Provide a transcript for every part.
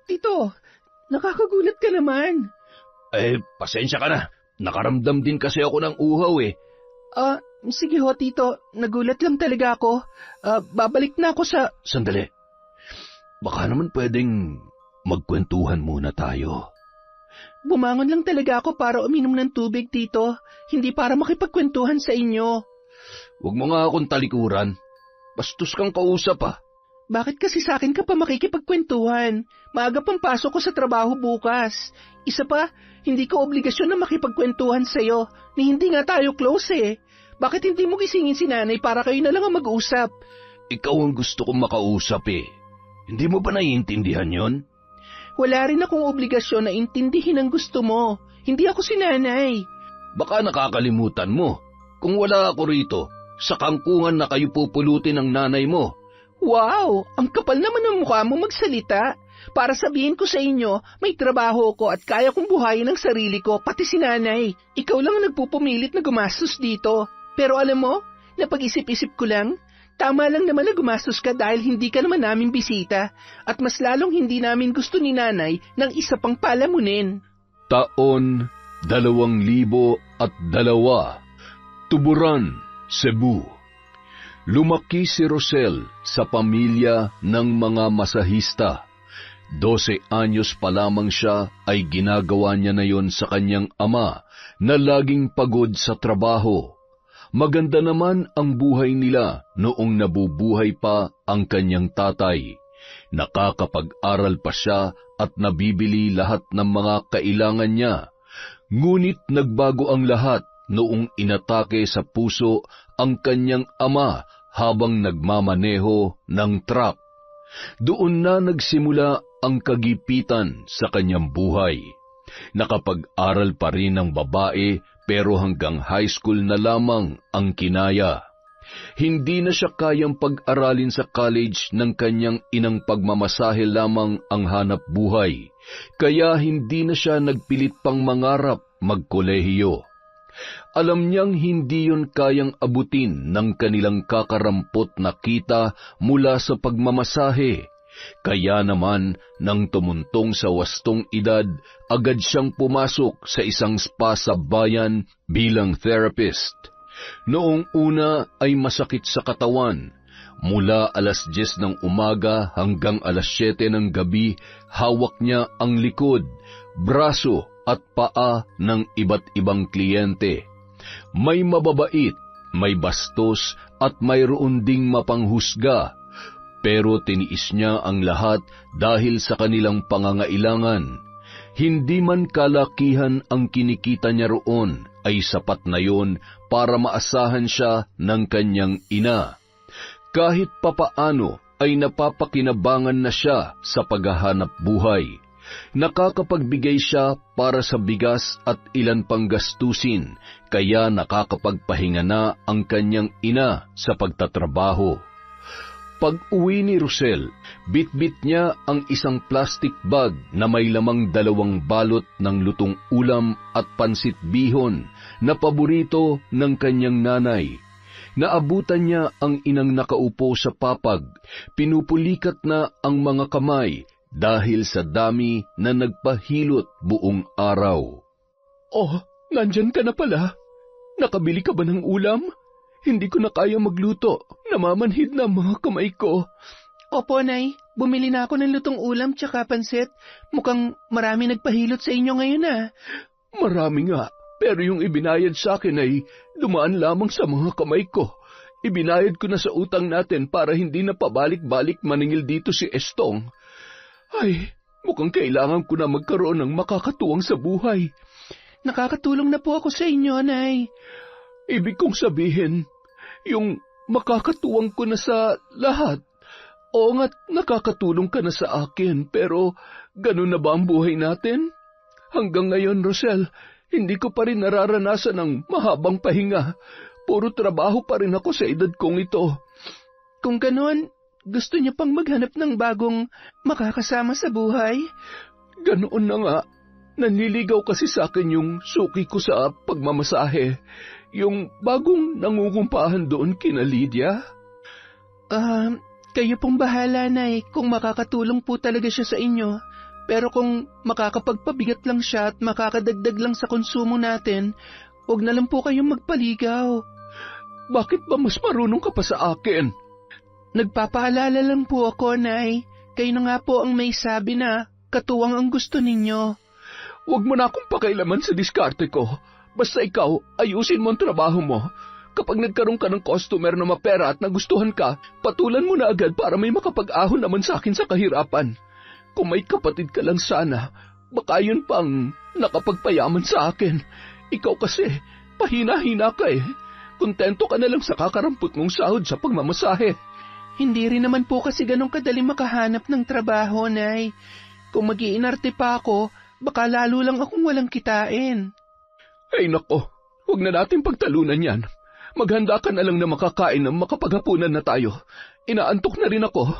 Tito, nakakagulat ka naman. Pasensya ka na. Nakaramdam din kasi ako ng uhaw eh. Sige ho, Tito. Nagulat lang talaga ako. Babalik na ako sa... Sandali. Baka naman pwedeng magkwentuhan muna tayo. Bumangon lang talaga ako para uminom ng tubig, Tito. Hindi para makipagkwentuhan sa inyo. Huwag mo nga akong talikuran. Bastos kang kausap ah. Bakit kasi sa akin ka pa makikipagkwentuhan? Maaga pang pasok ko sa trabaho bukas. Isa pa, hindi ko obligasyon na makipagkwentuhan sa'yo, ni hindi nga tayo close eh. Bakit hindi mo gisingin si nanay para kayo na lang ang mag-usap? Ikaw ang gusto kong makausap eh. Hindi mo ba naiintindihan yon? Wala rin akong obligasyon na intindihin ang gusto mo. Hindi ako si nanay. Baka nakakalimutan mo. Kung wala ako rito, sa kangkungan na kayo pupulutin ng nanay mo. Wow! Ang kapal naman ng mukha mo magsalita. Para sabihin ko sa inyo, may trabaho ko at kaya kong buhayin ang sarili ko, pati si nanay. Ikaw lang ang nagpupumilit na gumastos dito. Pero alam mo, napag-isip-isip ko lang, tama lang naman na gumastos ka dahil hindi ka naman namin bisita. At mas lalong hindi namin gusto ni nanay ng isa pang palamunin. Taon 2002, Tuburan, Cebu. Lumaki si Rosel sa pamilya ng mga masahista. 12 anyos pa lamang siya ay ginagawa niya na yon sa kanyang ama na laging pagod sa trabaho. Maganda naman ang buhay nila noong nabubuhay pa ang kanyang tatay. Nakakapag-aral pa siya at nabibili lahat ng mga kailangan niya. Ngunit nagbago ang lahat noong inatake sa puso ang kanyang ama habang nagmamaneho ng truck. Doon na nagsimula ang kagipitan sa kanyang buhay. Nakapag-aral pa rin ang babae pero hanggang high school na lamang ang kinaya. Hindi na siya kayang pag-aralin sa college ng kanyang inang pagmamasahe lamang ang hanap buhay, kaya hindi na siya nagpilit pang mangarap magkolehiyo. Alam niyang hindi yon kayang abutin ng kanilang kakarampot na kita mula sa pagmamasahe. Kaya naman, nang tumuntong sa wastong edad, agad siyang pumasok sa isang spa sa bayan bilang therapist. Noong una ay masakit sa katawan. Mula 10:00 ng umaga hanggang 7:00 ng gabi, hawak niya ang likod, braso at paa ng iba't ibang kliyente. May mababait, may bastos at mayroon ding mapanghusga. Pero tiniis niya ang lahat dahil sa kanilang pangangailangan. Hindi man kalakihan ang kinikita niya roon, ay sapat na yon para maasahan siya ng kanyang ina. Kahit papaano ay napapakinabangan na siya sa paghahanap buhay. Nakakapagbigay siya para sa bigas at ilan pang gastusin, kaya nakakapagpahinga na ang kanyang ina sa pagtatrabaho. Pag-uwi ni Rosel, bitbit niya ang isang plastic bag na may lamang 2 balot ng lutong ulam at pansit bihon na paborito ng kanyang nanay. Naabutan niya ang inang nakaupo sa papag, pinupulikat na ang mga kamay dahil sa dami na nagpahilot buong araw. Oh, nandyan ka na pala. Nakabili ka ba ng ulam? Hindi ko na kaya magluto. Namamanhid na mga kamay ko. Opo, Nay. Bumili na ako ng lutong ulam tsaka pansit. Mukhang marami nagpahilot sa inyo ngayon ah. Marami nga. Pero yung ibinayad sa akin ay dumaan lamang sa mga kamay ko. Ibinayad ko na sa utang natin para hindi na pabalik-balik maningil dito si Estong. Ay, mukhang kailangan ko na magkaroon ng makakatuwang sa buhay. Nakakatulong na po ako sa inyo, Nay. Ibig kong sabihin, yung makakatuwang ko na sa lahat. Oo nga't nakakatulong ka na sa akin, pero ganun na ba ang buhay natin? Hanggang ngayon, Rosel, hindi ko pa rin nararanasan ng mahabang pahinga. Puro trabaho pa rin ako sa edad kong ito. Kung ganun, gusto niya pang maghanap ng bagong makakasama sa buhay? Ganoon na nga. Nanliligaw kasi sa akin yung suki ko sa pagmamasahe. Yung bagong nangungumpahan doon kina Lydia. Kayo pong bahala, Nay, kung makakatulong po talaga siya sa inyo. Pero kung makakapagpabigat lang siya at makakadagdag lang sa konsumo natin, huwag na lang po kayong magpaligaw. Bakit ba mas marunong ka pa sa akin? Nagpapaalala lang po ako, Nay. Kayo na nga po ang may sabi na katuwang ang gusto ninyo. Huwag mo na akong pakailaman sa diskarte ko. Basta ikaw, ayusin mo ang trabaho mo. Kapag nagkaroon ka ng customer na mapera at nagustuhan ka, patulan mo na agad para may makapag-ahon naman sa akin sa kahirapan. Kung may kapatid ka lang sana, baka yun pang nakapagpayaman sa akin. Ikaw kasi, pahina-hina ka eh. Kontento ka na lang sa kakarampot mong sahod sa pagmamasahe. Hindi rin naman po kasi ganun kadali makahanap ng trabaho, Nay. Kung mag-iinarte pa ako, baka lalo lang akong walang kitain. Ay nako, huwag na natin pagtalunan yan. Maghanda ka na lang na makakain ng makapaghapunan na tayo. Inaantok na rin ako.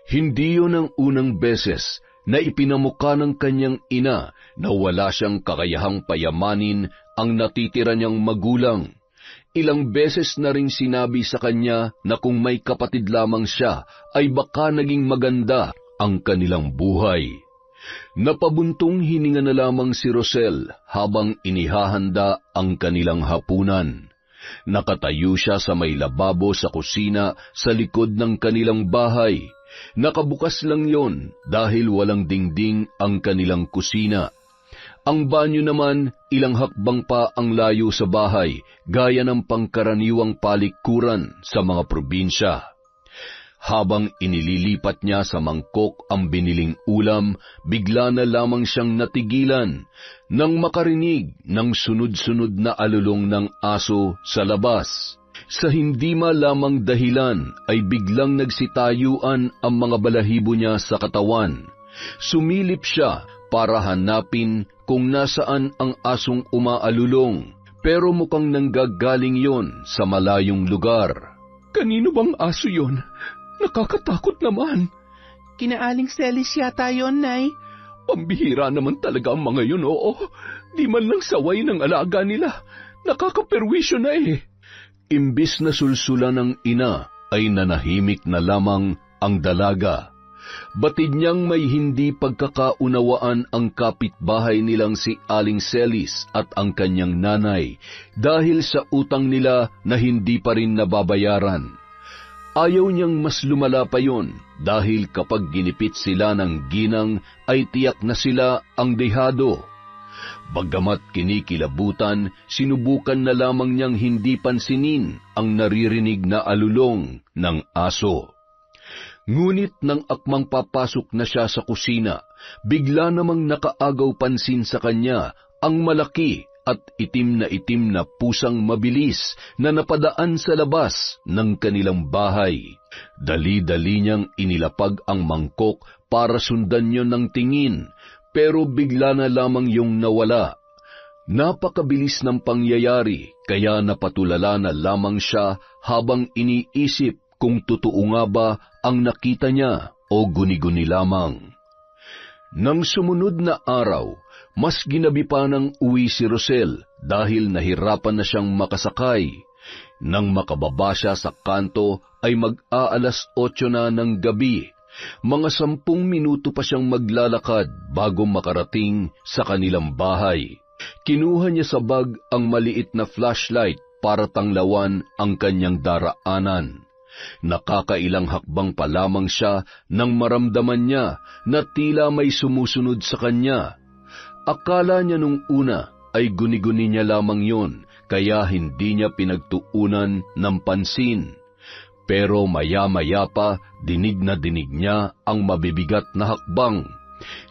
Hindi yun ang unang beses na ipinamukha ng kanyang ina na wala siyang kakayahang payamanin ang natitira niyang magulang. Ilang beses na ring sinabi sa kanya na kung may kapatid lamang siya ay baka naging maganda ang kanilang buhay. Napabuntong hininga na lamang si Rosel habang inihahanda ang kanilang hapunan. Nakatayo siya sa may lababo sa kusina sa likod ng kanilang bahay. Nakabukas lang yon dahil walang dingding ang kanilang kusina. Ang banyo naman, ilang hakbang pa ang layo sa bahay, gaya ng pangkaraniwang palikuran sa mga probinsya. Habang inililipat niya sa mangkok ang biniling ulam, bigla na lamang siyang natigilan nang makarinig ng sunod-sunod na alulong ng aso sa labas. Sa hindi malamang dahilan ay biglang nagsitayuan ang mga balahibo niya sa katawan. Sumilip siya para hanapin kung nasaan ang asong umaalulong, pero mukhang nanggagaling yon sa malayong lugar. Kanino bang aso yon? Nakakatakot naman. Kinaaling Celis yata yun, Nay. Pambihira naman talaga ang mga yun, oo. Di man lang saway ng alaga nila. Nakakaperwisyo na eh. Imbis na sulsulan ng ina, ay nanahimik na lamang ang dalaga. Batid niyang may hindi pagkakaunawaan ang kapitbahay nilang si Aling Celis at ang kanyang nanay dahil sa utang nila na hindi pa rin nababayaran. Ayaw niyang mas lumala pa yon dahil kapag ginipit sila ng ginang ay tiyak na sila ang dehado. Bagamat kinikilabutan, sinubukan na lamang niyang hindi pansinin ang naririnig na alulong ng aso. Ngunit nang akmang papasok na siya sa kusina, bigla namang nakaagaw pansin sa kanya ang malaki at itim na pusang mabilis na napadaan sa labas ng kanilang bahay. Dali-dali niyang inilapag ang mangkok para sundan niyo ng tingin, pero bigla na lamang yung nawala. Napakabilis ng pangyayari, kaya napatulala na lamang siya habang iniisip kung totoo nga ba ang nakita niya o guni-guni lamang. Nang sumunod na araw, mas ginabi pa ng uwi si Rosel dahil nahirapan na siyang makasakay. Nang makababa siya sa kanto ay mag-aalas 8 na ng gabi. Mga 10 minuto pa siyang maglalakad bago makarating sa kanilang bahay. Kinuha niya sa bag ang maliit na flashlight para tanglawan ang kanyang daraanan. Nakakailang hakbang pa lamang siya nang maramdaman niya na tila may sumusunod sa kanya. Akala niya nung una ay guni-guni niya lamang yon, kaya hindi niya pinagtuunan ng pansin. Pero maya-maya pa, dinig na dinig niya ang mabibigat na hakbang.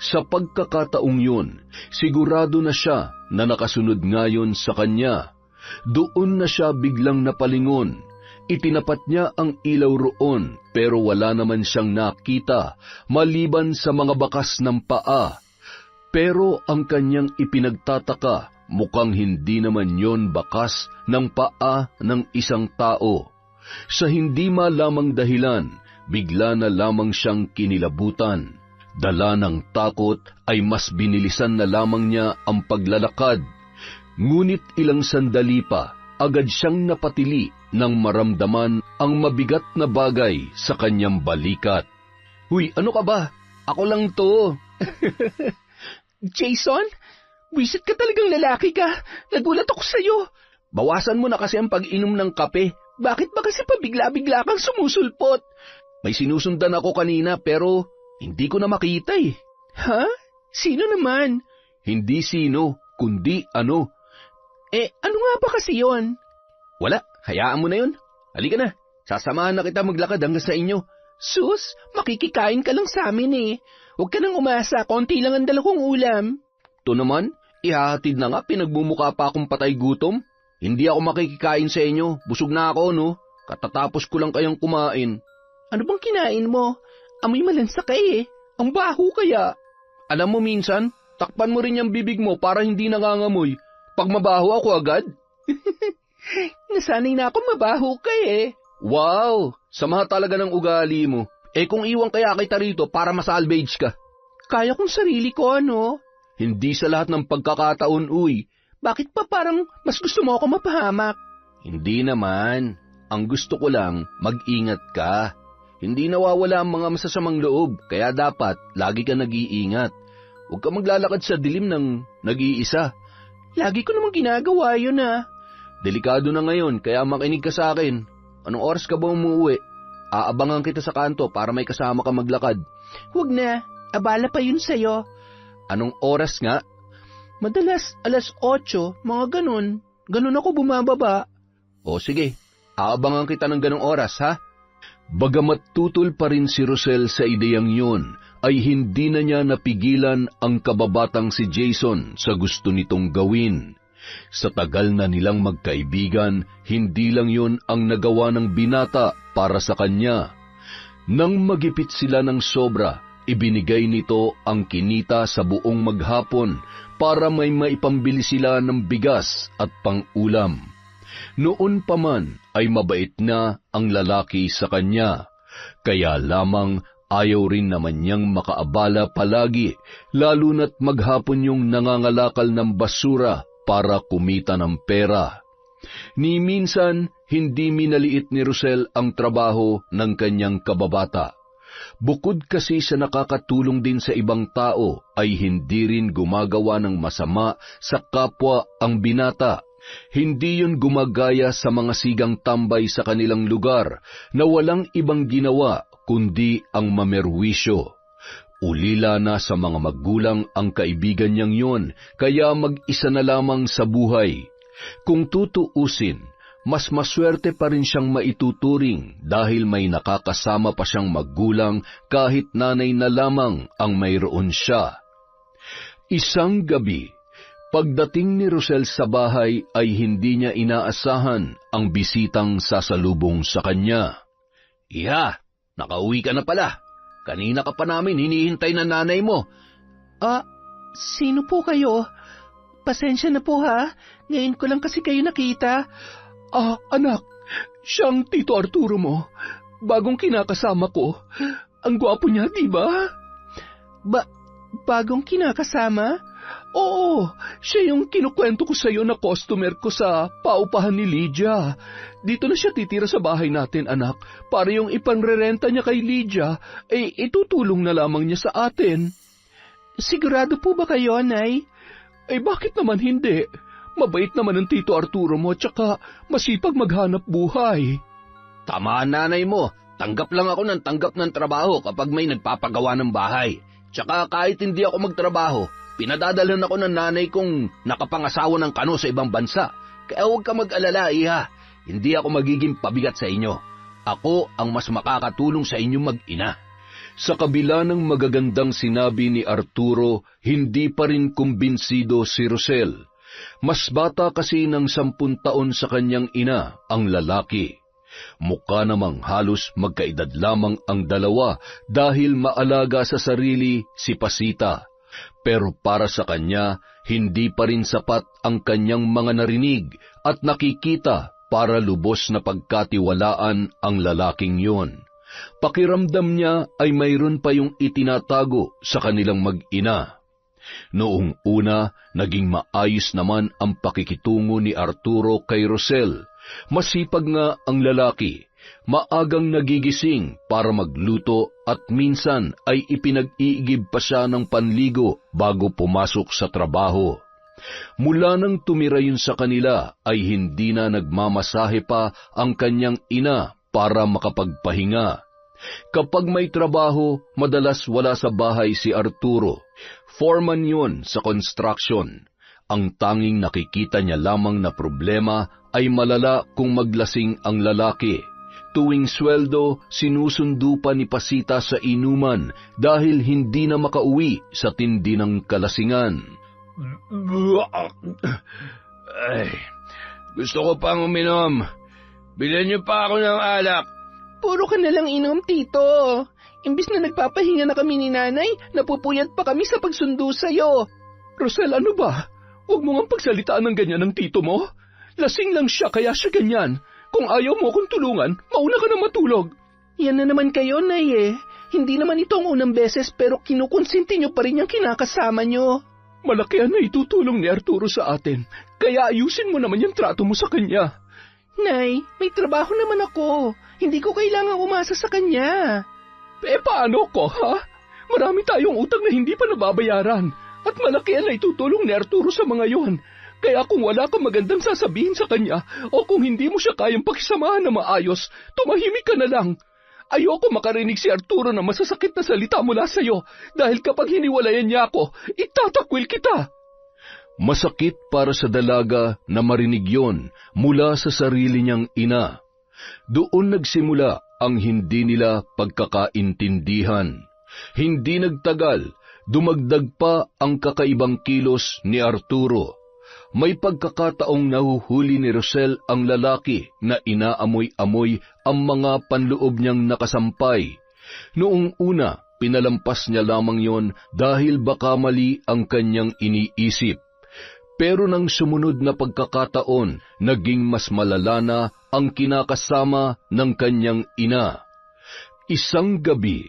Sa pagkakataong yun, sigurado na siya na nakasunod ngayon sa kanya. Doon na siya biglang napalingon. Itinapat niya ang ilaw roon, pero wala naman siyang nakita, maliban sa mga bakas ng paa. Pero ang kanyang ipinagtataka, mukhang hindi naman yon bakas ng paa ng isang tao. Sa hindi malamang dahilan, bigla na lamang siyang kinilabutan. Dala ng takot ay mas binilisan na lamang niya ang paglalakad. Ngunit ilang sandali pa, agad siyang napatili nang maramdaman ang mabigat na bagay sa kanyang balikat. Huy, ano ka ba? Ako lang to. Jason, wisit ka talagang lalaki ka. Nagulat ako sa'yo. Bawasan mo na kasi ang pag-inom ng kape. Bakit ba kasi pabigla-bigla kang sumusulpot? May sinusundan ako kanina pero hindi ko na makita eh. Ha? Sino naman? Hindi sino, kundi ano. Ano nga ba kasi yon? Wala, hayaan mo na yun. Halika na, sasamahan na kita maglakad hanggang sa inyo. Sus, makikikain ka lang sa amin eh. Huwag ka nang umasa, konti lang ang dala kong ulam. Ito naman, ihahatid na nga, pinagmumukha pa akong patay gutom. Hindi ako makikikain sa inyo, busog na ako no. Katatapos ko lang kayang kumain. Ano bang kinain mo? Amoy malansa ka eh. Ang baho kaya. Alam mo minsan, takpan mo rin yung bibig mo para hindi nangangamoy. Pag mabaho ako agad. Nasanay na ako mabaho ka eh. Wow, sama talaga ng ugali mo. Kung iwan kaya kita rito para masalvage ka. Kaya kong sarili ko ano? Hindi sa lahat ng pagkakataon, uy. Bakit pa parang mas gusto mo ako mapahamak? Hindi naman. Ang gusto ko lang, mag-ingat ka. Hindi nawawala ang mga masasamang loob, kaya dapat lagi ka nag-iingat. Huwag ka maglalakad sa dilim ng nag-iisa. Lagi ko namang ginagawa yun ah. Delikado na ngayon, kaya makinig ka sa akin. Anong oras ka ba umuwi? Aabangan kita sa kanto para may kasama ka maglakad. Huwag na, abala pa yun sa'yo. Anong oras nga? Madalas 8:00, mga ganun. Ganun ako bumababa. O sige, aabangan kita ng ganong oras ha? Bagamat tutol pa rin si Rosel sa ideyang yun, ay hindi na niya napigilan ang kababatang si Jason sa gusto nitong gawin. Sa tagal na nilang magkaibigan, hindi lang yun ang nagawa ng binata para sa kanya. Nang magipit sila ng sobra, ibinigay nito ang kinita sa buong maghapon para may maipambili sila ng bigas at pang-ulam. Noon pa man ay mabait na ang lalaki sa kanya, kaya lamang ayaw rin naman niyang makaabala palagi, lalo na't maghapon yung nangangalakal ng basura para kumita ng pera. Ni minsan, hindi minaliit ni Rosel ang trabaho ng kanyang kababata. Bukod kasi sa nakakatulong din sa ibang tao, ay hindi rin gumagawa ng masama sa kapwa ang binata. Hindi yun gumagaya sa mga sigang tambay sa kanilang lugar na walang ibang ginawa kundi ang mamerwisyo. Ulila na sa mga magulang ang kaibigan niyang yun, kaya mag-isa na lamang sa buhay. Kung tutuusin, mas maswerte pa rin siyang maituturing dahil may nakakasama pa siyang magulang kahit nanay na lamang ang mayroon siya. Isang gabi, pagdating ni Rosel sa bahay ay hindi niya inaasahan ang bisitang sasalubong sa kanya. Iha, nakauwi ka na pala. Kanina ka pa namin hinihintay na nanay mo. Sino po kayo? Pasensya na po ha. Ngayon ko lang kasi kayo nakita. Anak, siyang Tito Arturo mo. Bagong kinakasama ko. Ang gwapo niya, di ba? Bagong kinakasama? Oo, siya yung kinukwento ko sa'yo na customer ko sa paupahan ni Lydia. Dito na siya titira sa bahay natin, anak, para yung ipangrerenta niya kay Lydia, itutulong na lamang niya sa atin. Sigurado po ba kayo, Nay? Bakit naman hindi? Mabait naman ang Tito Arturo mo, tsaka masipag maghanap buhay. Tama ang nanay mo, tanggap lang ako ng tanggap ng trabaho kapag may nagpapagawa ng bahay. Tsaka kahit hindi ako magtrabaho, pinadadalhan ako ng nanay kong nakapangasawa ng kano sa ibang bansa. Kaya huwag ka mag-alala, iha. Hindi ako magiging pabigat sa inyo. Ako ang mas makakatulong sa inyong mag-ina. Sa kabila ng magagandang sinabi ni Arturo, hindi pa rin kumbinsido si Rosel. Mas bata kasi ng 10 taon sa kanyang ina ang lalaki. Mukha namang halos magkaedad lamang ang dalawa dahil maalaga sa sarili si Pasita. Pero para sa kanya, hindi pa rin sapat ang kanyang mga narinig at nakikita para lubos na pagkatiwalaan ang lalaking yon. Pakiramdam niya ay mayroon pa yung itinatago sa kanilang mag-ina. Noong una, naging maayos naman ang pakikitungo ni Arturo kay Rosel. Masipag nga ang lalaki, Maagang nagigising para magluto at minsan ay ipinag-iigib pa siya ng panligo bago pumasok sa trabaho. Mula nang tumira yun sa kanila ay hindi na nagmamasahe pa ang kanyang ina para makapagpahinga. Kapag may trabaho, madalas wala sa bahay si Arturo. Foreman yun sa construction. Ang tanging nakikita niya lamang na problema ay malala kung maglasing ang lalaki. Tuwing sweldo, sinusundo pa ni Pasita sa inuman dahil hindi na makauwi sa tindi ng kalasingan. Ay, gusto ko pang uminom. Bilhan niyo pa ako ng alak. Puro ka nalang inom, Tito. Imbis na nagpapahinga na kami ni Nanay, napupuyat pa kami sa pagsundo sa'yo. Rosel, ano ba? Huwag mo nga pagsalitaan ng ganyan ng tito mo. Lasing lang siya kaya siya ganyan. Kung ayaw mo akong tulungan, mauna ka na matulog. Yan na naman kayo, Nay eh. Hindi naman ito ang unang beses pero kinukonsinti niyo pa rin yung kinakasama niyo. Malaki na itutulong ni Arturo sa atin. Kaya ayusin mo naman yung trato mo sa kanya. Nay, may trabaho naman ako. Hindi ko kailangang umasa sa kanya. Paano ko, ha? Marami tayong utang na hindi pa nababayaran. At malaki na itutulong ni Arturo sa mga yon. Kaya kung wala kang magandang sasabihin sa kanya o kung hindi mo siya kayang pakisamahan na maayos, tumahimik ka na lang. Ayoko makarinig si Arturo na masasakit na salita mula sa'yo dahil kapag hiniwalayan niya ako, itatakwil kita. Masakit para sa dalaga na marinig yon mula sa sarili niyang ina. Doon nagsimula ang hindi nila pagkakaintindihan. Hindi nagtagal, dumagdag pa ang kakaibang kilos ni Arturo. May pagkakataong nahuhuli ni Rosel ang lalaki na inaamoy-amoy ang mga panloob niyang nakasampay. Noong una, pinalampas niya lamang yon dahil baka mali ang kanyang iniisip. Pero nang sumunod na pagkakataon, naging mas malala na ang kinakasama ng kanyang ina. Isang gabi,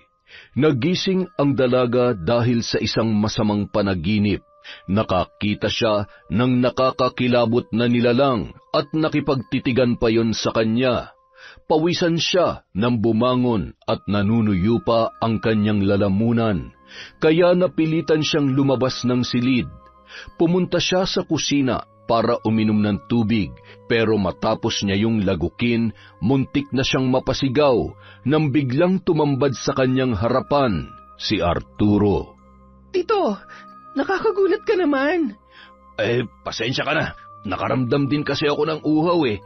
nagising ang dalaga dahil sa isang masamang panaginip. Nakakita siya ng nakakakilabot na nilalang at nakipagtitigan pa yon sa kanya. Pawisan siya nang bumangon at nanunuyo pa ang kanyang lalamunan, kaya napilitan siyang lumabas ng silid. Pumunta siya sa kusina para uminom ng tubig, pero matapos niya yung lagukin, muntik na siyang mapasigaw nang biglang tumambad sa kanyang harapan si Arturo. Tito, nakakagulat ka naman. Pasensya ka na. Nakaramdam din kasi ako ng uhaw eh.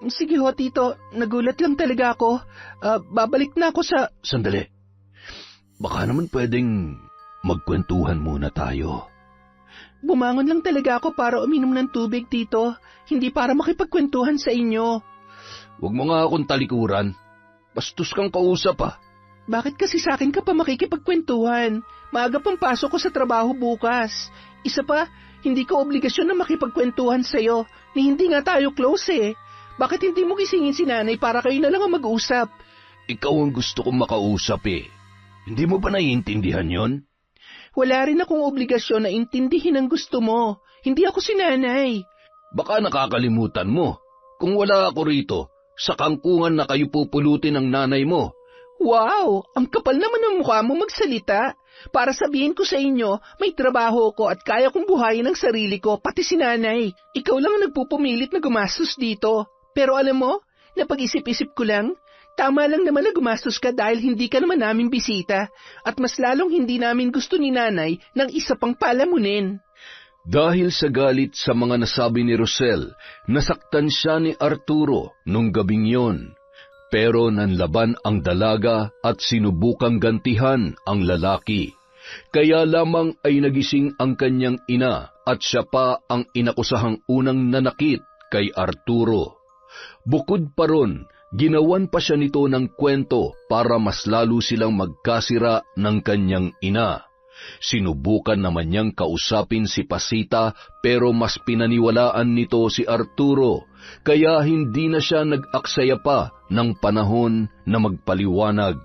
Sige ho, Tito. Nagulat lang talaga ako. Babalik na ako sa... Sandali. Baka naman pwedeng magkwentuhan muna tayo. Bumangon lang talaga ako para uminom ng tubig, Tito. Hindi para makipagkwentuhan sa inyo. Huwag mo nga akong talikuran. Bastos kang kausap ah. Bakit kasi sa akin ka pa makikipagkwentuhan? Maaga pang pasok ko sa trabaho bukas. Isa pa, hindi ko obligasyon na makipagkwentuhan sa'yo, ni hindi nga tayo close eh. Bakit hindi mo gisingin si Nanay para kayo na lang ang mag-usap? Ikaw ang gusto kong makausap eh. Hindi mo ba naiintindihan yon? Wala rin akong obligasyon na intindihin ang gusto mo. Hindi ako si Nanay. Baka nakakalimutan mo. Kung wala ako rito, sa kangkungan na kayo pupulutin ng nanay mo. Wow! Ang kapal naman ng mukha mo magsalita. Para sabihin ko sa inyo, may trabaho ko at kaya kong buhayin ang sarili ko, pati si Nanay. Ikaw lang ang nagpupumilit na gumastos dito. Pero alam mo, napag-isip-isip ko lang, tama lang naman na gumastos ka dahil hindi ka naman namin bisita at mas lalong hindi namin gusto ni Nanay ng isa pang palamunin. Dahil sa galit sa mga nasabi ni Rosel, nasaktan siya ni Arturo nung gabing yon. Pero nanlaban ang dalaga at sinubukang gantihan ang lalaki. Kaya lamang ay nagising ang kanyang ina at siya pa ang inakusahang unang nanakit kay Arturo. Bukod pa ron, ginawan pa siya nito ng kwento para mas lalo silang magkasira ng kanyang ina. Sinubukan naman niyang kausapin si Pasita pero mas pinaniwalaan nito si Arturo, kaya hindi na siya nag-aksaya pa ng panahon na magpaliwanag.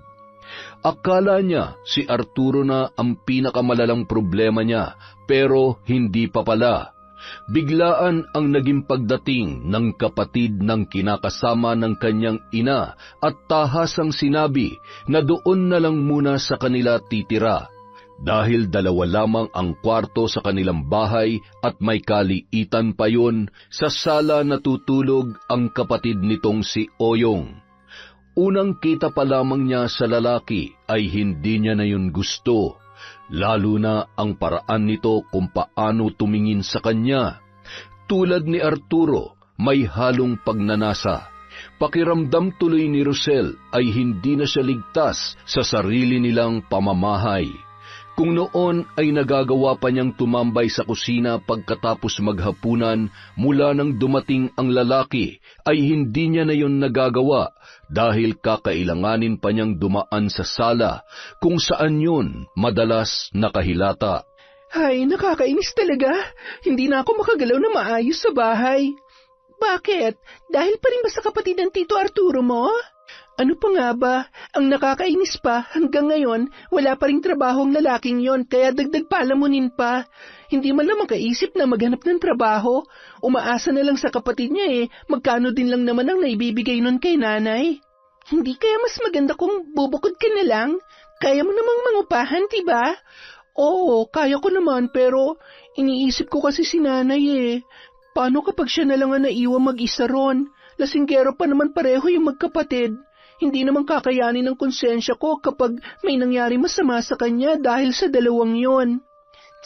Akala niya si Arturo na ang pinakamalalang problema niya, pero hindi pa pala. Biglaan ang naging pagdating ng kapatid ng kinakasama ng kanyang ina at tahasang sinabi na doon na lang muna sa kanila titira dahil 2 lamang ang kwarto sa kanilang bahay at may kaliitan pa yun sa sala natutulog ang kapatid nitong si Oyong. Unang kita pa lamang niya sa lalaki ay hindi niya na yun gusto, lalo na ang paraan nito kung paano tumingin sa kanya. Tulad ni Arturo, may halong pagnanasa. Pakiramdam tuloy ni Rosel ay hindi na siya ligtas sa sarili nilang pamamahay. Kung noon ay nagagawa pa niyang tumambay sa kusina pagkatapos maghapunan mula nang dumating ang lalaki, ay hindi niya na yun nagagawa dahil kakailanganin pa niyang dumaan sa sala kung saan yun madalas nakahilata. Ay, nakakainis talaga. Hindi na ako makagalaw na maayos sa bahay. Bakit? Dahil pa rin ba sa kapatid ng Tito Arturo mo? Ano pa nga ba? Ang nakakainis pa, hanggang ngayon, wala pa ring trabaho ang lalaking yon, kaya dagdag palamunin pa. Hindi man lang makaisip na maghanap ng trabaho. Umaasa na lang sa kapatid niya magkano din lang naman ang naibibigay nun kay nanay. Hindi kaya mas maganda kung bubukod ka na lang? Kaya mo namang mangupahan, diba? Oo, kaya ko naman, pero iniisip ko kasi si nanay Paano kapag siya na lang ang naiwang mag-isa ron? Lasinggero pa naman pareho yung magkapatid. Hindi naman kakayanin ng konsensya ko kapag may nangyari masama sa kanya dahil sa 2 yon.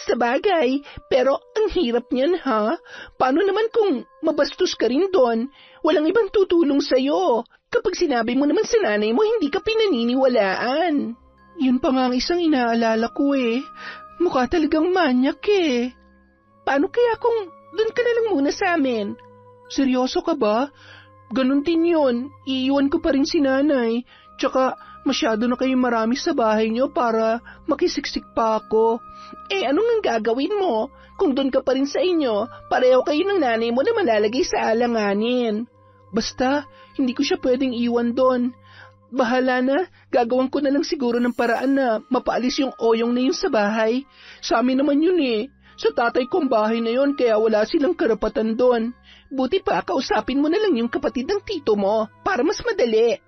Sabagay, pero ang hirap niyan ha? Paano naman kung mabastos ka rin doon? Walang ibang tutulong sa'yo. Kapag sinabi mo naman sa nanay mo, hindi ka pinaniniwalaan. Yun pa nga ang isang inaalala ko Mukha talagang manyak Paano kaya kung doon ka na lang muna sa amin? Seryoso ka ba? Ganun din yun. Iiwan ko pa rin si nanay. Tsaka masyado na kayong marami sa bahay niyo para makisiksik pa ako. Anong ang gagawin mo? Kung doon ka pa rin sa inyo, pareho kayo ng nanay mo na malalagay sa alanganin. Basta, hindi ko siya pwedeng iwan doon. Bahala na, gagawan ko na lang siguro ng paraan na mapaalis yung Oyong na yun sa bahay. Sa amin naman yun Sa tatay kong bahay na yun, kaya wala silang karapatan doon. Buti pa, kausapin mo na lang yung kapatid ng tito mo, para mas madali.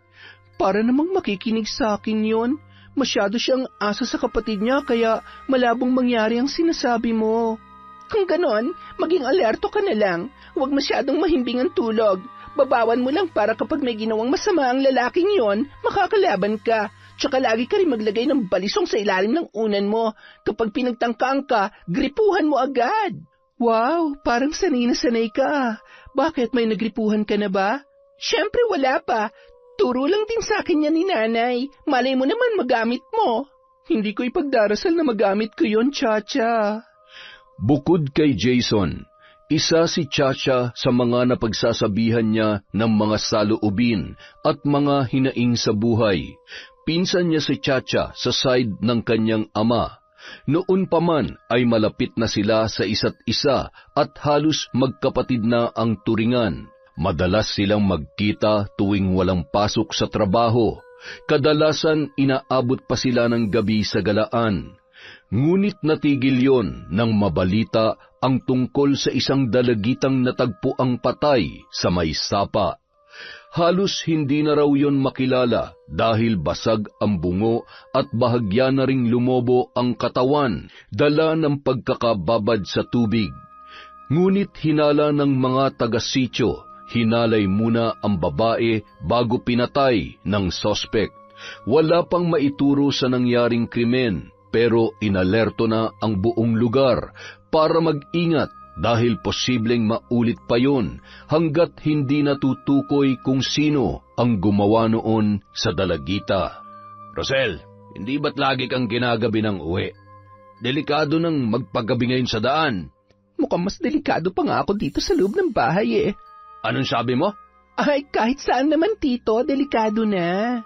Para namang makikinig sa akin yun. Masyado siyang asa sa kapatid niya, kaya malabong mangyari ang sinasabi mo. Kung ganon, maging alerto ka na lang. Huwag masyadong mahimbing ang tulog. Babawan mo lang para kapag may ginawang masama ang lalaking yon, makakalaban ka. Tsaka lagi ka rin maglagay ng balisong sa ilalim ng unan mo. Kapag pinagtangkaan ka, gripuhan mo agad. Wow, parang sanay na sanay ka. Bakit, may nagripuhan ka na ba? Siyempre wala pa. Turo lang din sa akin yan ni nanay. Malay mo naman magamit mo. Hindi ko ipagdarasal na magamit ko yon, Chacha. Bukod kay Jason, isa si Chacha sa mga napagsasabihan niya ng mga saloobin at mga hinaing sa buhay. Pinsan niya si Chacha sa side ng kanyang ama. Noon pa man ay malapit na sila sa isa't isa at halos magkapatid na ang turingan. Madalas silang magkita tuwing walang pasok sa trabaho. Kadalasan inaabot pa sila ng gabi sa galaan. Ngunit natigil yon nang mabalita ang tungkol sa isang dalagitang natagpuang patay sa may sapa. Halos hindi na raw yon makilala dahil basag ang bungo at bahagya na ring lumobo ang katawan, dala ng pagkakababad sa tubig. Ngunit hinala ng mga taga-sityo, hinalay muna ang babae bago pinatay ng sospek. Wala pang maituro sa nangyaring krimen, pero inalerto na ang buong lugar para mag-ingat dahil posibleng maulit pa yon hanggat hindi natutukoy kung sino ang gumawa noon sa dalagita. Rosel, hindi ba't lagi kang ginagabi ng uwi? Delikado nang magpagabi ngayon sa daan. Mukhang mas delikado pa nga ako dito sa loob ng bahay Anong sabi mo? Ay, kahit saan naman, Tito, delikado na.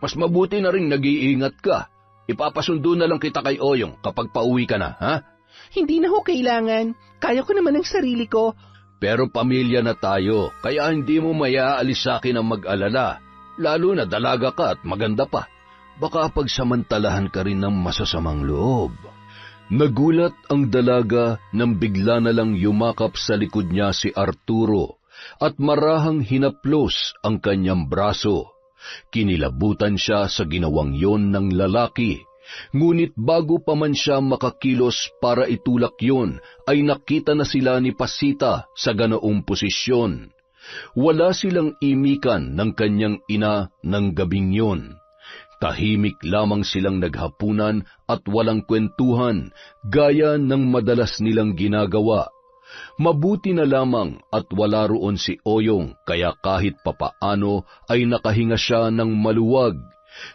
Mas mabuti na rin nag-iingat ka. Ipapasundo na lang kita kay Oyong kapag pauwi ka na, ha? Hindi na ho kailangan. Kaya ko naman ang sarili ko. Pero pamilya na tayo, kaya hindi mo mayaalis sa akin ang mag-alala. Lalo na dalaga ka at maganda pa. Baka pagsamantalahan ka rin ng masasamang loob. Nagulat ang dalaga nang bigla na lang yumakap sa likod niya si Arturo at marahang hinaplos ang kanyang braso. Kinilabutan siya sa ginawang yon ng lalaki, ngunit bago pa man siya makakilos para itulak yon, ay nakita na sila ni Pasita sa ganoong posisyon. Wala silang imikan ng kanyang ina ng gabing yon. Tahimik lamang silang naghapunan at walang kwentuhan, gaya ng madalas nilang ginagawa. Mabuti na lamang at wala roon si Oyong, kaya kahit papaano ay nakahinga siya ng maluwag.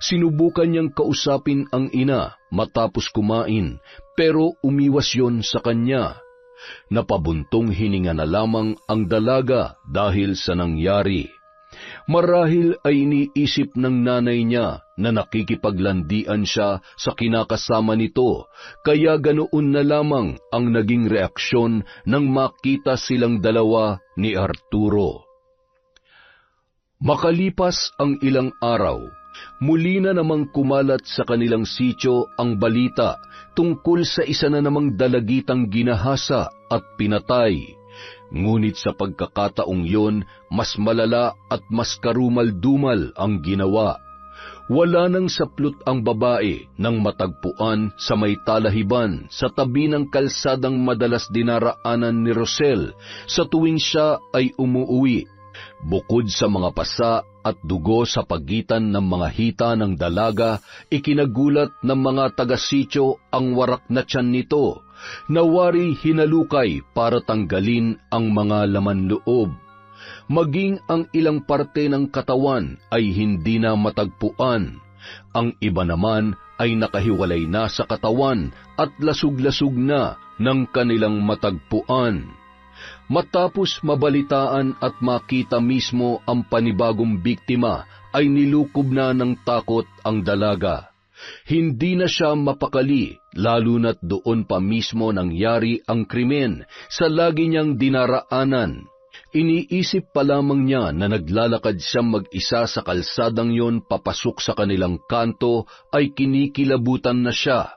Sinubukan niyang kausapin ang ina matapos kumain, pero umiwas yon sa kanya. Napabuntong hininga na lamang ang dalaga dahil sa nangyari. Marahil ay iniisip ng nanay niya na nakikipaglandian siya sa kinakasama nito, kaya ganoon na lamang ang naging reaksyon nang makita silang dalawa ni Arturo. Makalipas ang ilang araw, muli na namang kumalat sa kanilang sityo ang balita tungkol sa isa na namang dalagitang ginahasa at pinatay. Ngunit sa pagkakataong yon, mas malala at mas karumal-dumal ang ginawa. Wala nang saplot ang babae nang matagpuan sa may talahiban sa tabi ng kalsadang madalas dinaraanan ni Rosel sa tuwing siya ay umuuwi. Bukod sa mga pasa at dugo sa pagitan ng mga hita ng dalaga, ikinagulat ng mga taga-sityo ang warak na tiyan nito. Nawari hinalukay para tanggalin ang mga laman loob. Maging ang ilang parte ng katawan ay hindi na matagpuan. Ang iba naman ay nakahiwalay na sa katawan at lasug-lasug na ng kanilang matagpuan. Matapos mabalitaan at makita mismo ang panibagong biktima, ay nilukob na ng takot ang dalaga. Hindi na siya mapakali, lalo na't doon pa mismo nangyari ang krimen sa lagi niyang dinaraanan. Iniisip pa lamang niya na naglalakad siyang mag-isa sa kalsadang yon papasok sa kanilang kanto, ay kinikilabutan na siya.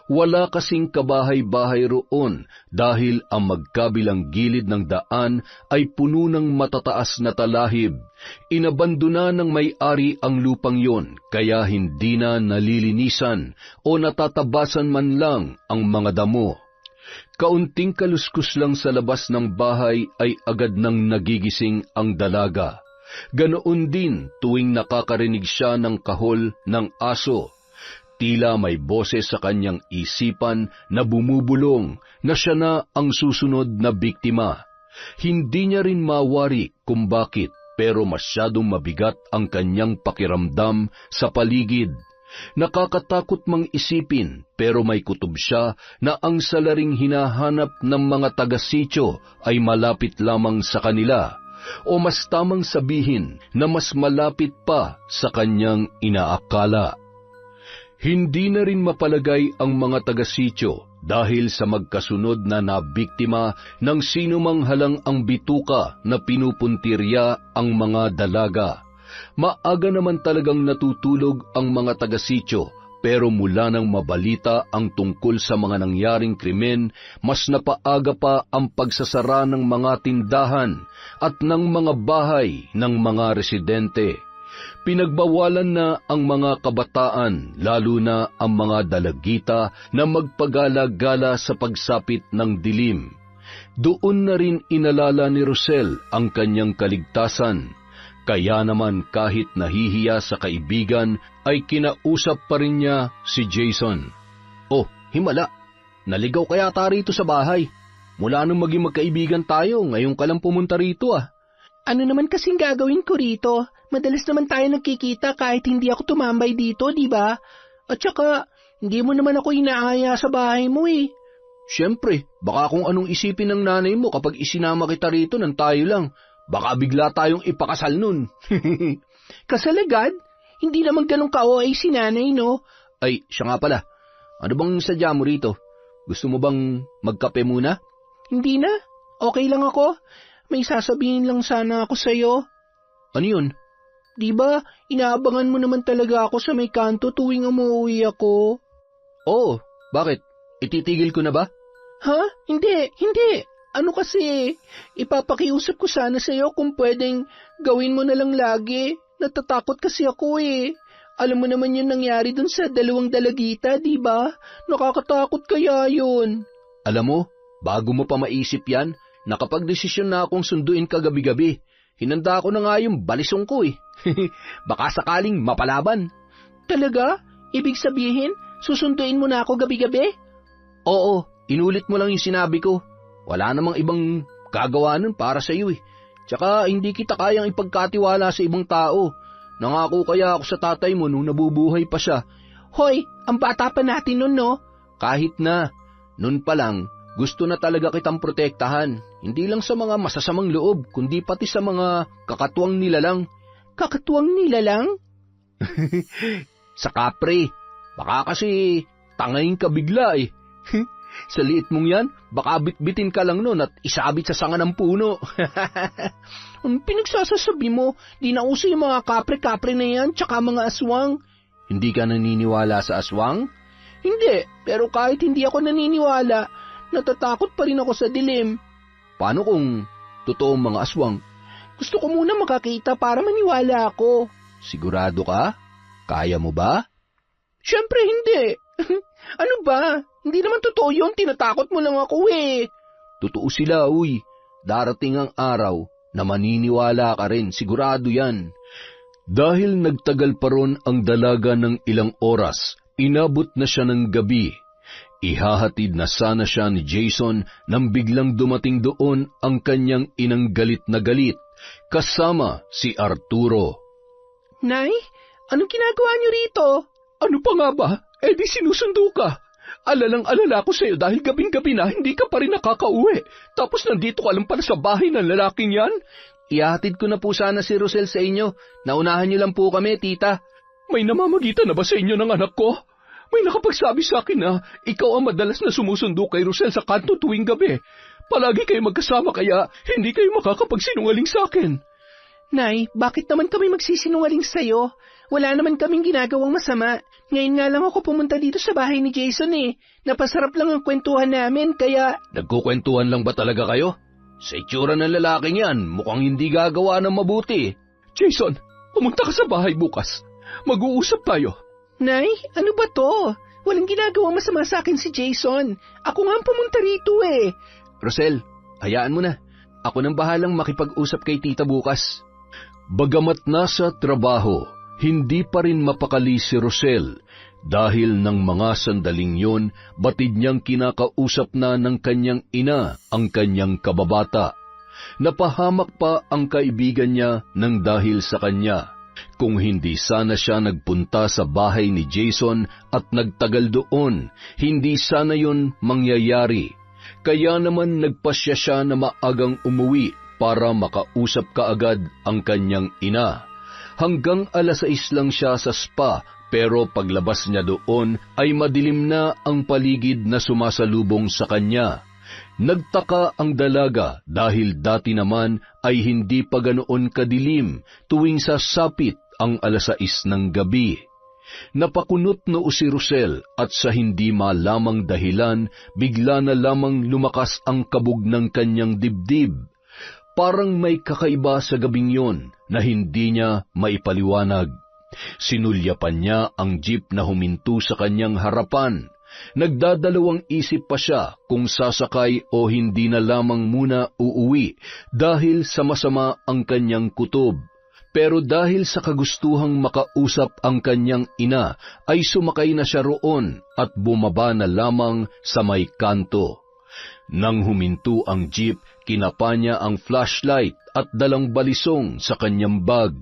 Wala kasing kabahay-bahay roon dahil ang magkabilang gilid ng daan ay puno ng matataas na talahib. Inabandona ng may-ari ang lupang yon, kaya hindi na nalilinisan o natatabasan man lang ang mga damo. Kaunting kaluskus lang sa labas ng bahay ay agad nang nagigising ang dalaga. Ganoon din tuwing nakakarinig siya ng kahol ng aso. Tila may boses sa kanyang isipan na bumubulong na siya na ang susunod na biktima. Hindi niya rin mawari kung bakit, pero masyadong mabigat ang kanyang pakiramdam sa paligid. Nakakatakot mang isipin, pero may kutob siya na ang salaring hinahanap ng mga taga-sityo ay malapit lamang sa kanila, o mas tamang sabihin na mas malapit pa sa kanyang inaakala. Hindi na rin mapalagay ang mga taga-sityo dahil sa magkasunod na nabiktima ng sinumang halang ang bituka na pinupuntirya ang mga dalaga. Maaga naman talagang natutulog ang mga taga-sityo, pero mula nang mabalita ang tungkol sa mga nangyaring krimen, mas napaaga pa ang pagsasara ng mga tindahan at ng mga bahay ng mga residente. Pinagbawalan na ang mga kabataan, lalo na ang mga dalagita, na magpagala-gala sa pagsapit ng dilim. Doon na rin inalala ni Rosel ang kanyang kaligtasan. Kaya naman kahit nahihiya sa kaibigan, ay kinausap pa rin niya si Jason. "Oh, himala, naligaw kaya ta rito sa bahay. Mula nung maging magkaibigan tayo, ngayon ka lang pumunta rito ah." "Ano naman kasing gagawin ko rito? Madalas naman tayo nagkikita kahit hindi ako tumambay dito, di ba? At saka, hindi mo naman ako inaaya sa bahay mo eh." "Siyempre, baka kung anong isipin ng nanay mo kapag isinama kita rito nang tayo lang. Baka bigla tayong ipakasal nun." "Kasal agad? Hindi naman ganun ka-OA si nanay, no?" "Ay, siya nga pala. Ano bang sadya mo rito? Gusto mo bang magkape muna?" "Hindi na. Okay lang ako. May sasabihin lang sana ako sa'yo." "Ano yun?" "Di ba, inaabangan mo naman talaga ako sa may kanto tuwing umuwi ako?" "Oo, bakit? Ititigil ko na ba? Ha? Hindi. Ano kasi, ipapakiusap ko sana sa'yo kung pwedeng gawin mo na lang lagi. Natatakot kasi ako eh. Alam mo naman yung nangyari dun sa 2 dalagita, di ba? Nakakatakot kaya yun. Alam mo, bago mo pa maisip yan, nakapag-desisyon na akong sunduin ka gabi-gabi. Hinanda ko na nga yung balisong ko eh. Baka sakaling mapalaban. Talaga? Ibig sabihin, susunduin mo na ako gabi-gabi? Oo, inulit mo lang yung sinabi ko. Wala namang ibang gagawa nun para sa iyo eh. Tsaka hindi kita kayang ipagkatiwala sa ibang tao. Nangako kaya ako sa tatay mo nung nabubuhay pa siya. Hoy, ang bata pa natin nun, no? Kahit na, nun pa lang, gusto na talaga kitang protektahan. Hindi lang sa mga masasamang loob, kundi pati sa mga kakatuwang nilalang. Kakatuwang nilalang? Sa kapre. Baka kasi tangayin ka bigla eh. Sa liit mong yan, baka bitbitin ka lang nun at isabit sa sanga ng puno. Ang pinagsasasabi mo, di na uso yung mga kapre-kapre na yan, tsaka mga aswang. Hindi ka naniniwala sa aswang? Hindi, pero kahit hindi ako naniniwala, natatakot pa rin ako sa dilim. Paano kung totoong mga aswang? Gusto ko muna makakita para maniwala ako. Sigurado ka? Kaya mo ba? Siyempre hindi. Ano ba? Hindi naman totoo yun, tinatakot mo lang ako eh. Totoo sila, uy. Darating ang araw na maniniwala ka rin, sigurado yan. Dahil nagtagal pa ron ang dalaga ng ilang oras, inabot na siya ng gabi. Ihahatid na sana siya ni Jason nang biglang dumating doon ang kanyang inang galit na galit, kasama si Arturo. Nay, anong ginagawa niyo rito? Ano pa nga ba? Di sinusundo ka. Alalang-alala ko sa'yo dahil gabing-gabi na hindi ka pa rin nakakauwi. Tapos nandito ka lang pala sa bahay ng lalaking yan. Ihahatid ko na po sana si Rosel sa inyo. Naunahan niyo lang po kami, tita. May namamagitan na ba sa inyo ng anak ko? May nakapagsabi sa akin na ikaw ang madalas na sumusundo kay Rosel sa kanto tuwing gabi. Palagi kayo magkasama kaya hindi kayo makakapagsinungaling sa akin. Nay, bakit naman kami magsisinungaling sa'yo? Wala naman kaming ginagawang masama. Ngayon nga lang ako pumunta dito sa bahay ni Jason eh. Napasarap lang ang kwentuhan namin kaya... Nagkukwentuhan lang ba talaga kayo? Sa itsura ng lalaking yan, mukhang hindi gagawa ng mabuti. Jason, pumunta ka sa bahay bukas. Mag-uusap tayo. Nay, ano ba to? Walang ginagawang masama sa akin si Jason. Ako nga ang pumunta rito eh. Rosel, hayaan mo na. Ako nang bahalang makipag-usap kay tita bukas. Bagamat nasa trabaho, hindi pa rin mapakali si Rosel dahil ng mga sandaling yon batid niyang kinakausap na ng kanyang ina ang kanyang kababata. Napahamak pa ang kaibigan niya ng dahil sa kanya. Kung hindi sana siya nagpunta sa bahay ni Jason at nagtagal doon, hindi sana yon mangyayari. Kaya naman nagpasya siya na maagang umuwi para makausap kaagad ang kanyang ina. Hanggang 6:00 lang siya sa spa pero paglabas niya doon ay madilim na ang paligid na sumasalubong sa kanya. Nagtaka ang dalaga dahil dati naman ay hindi pa ganoon kadilim tuwing sasapit ang 6:00 ng gabi. Napakunot noo si Rosel at sa hindi malamang dahilan bigla na lamang lumakas ang kabog ng kanyang dibdib. Parang may kakaiba sa gabing yon na hindi niya maipaliwanag. Sinulyapan niya ang jeep na huminto sa kanyang harapan. Nagdadalawang isip pa siya kung sasakay o hindi na lamang muna uuwi dahil sa masama ang kanyang kutob. Pero dahil sa kagustuhang makausap ang kanyang ina, ay sumakay na siya roon at bumaba na lamang sa may kanto. Nang huminto ang jeep, kinapa niya ang flashlight at dalang balisong sa kanyang bag.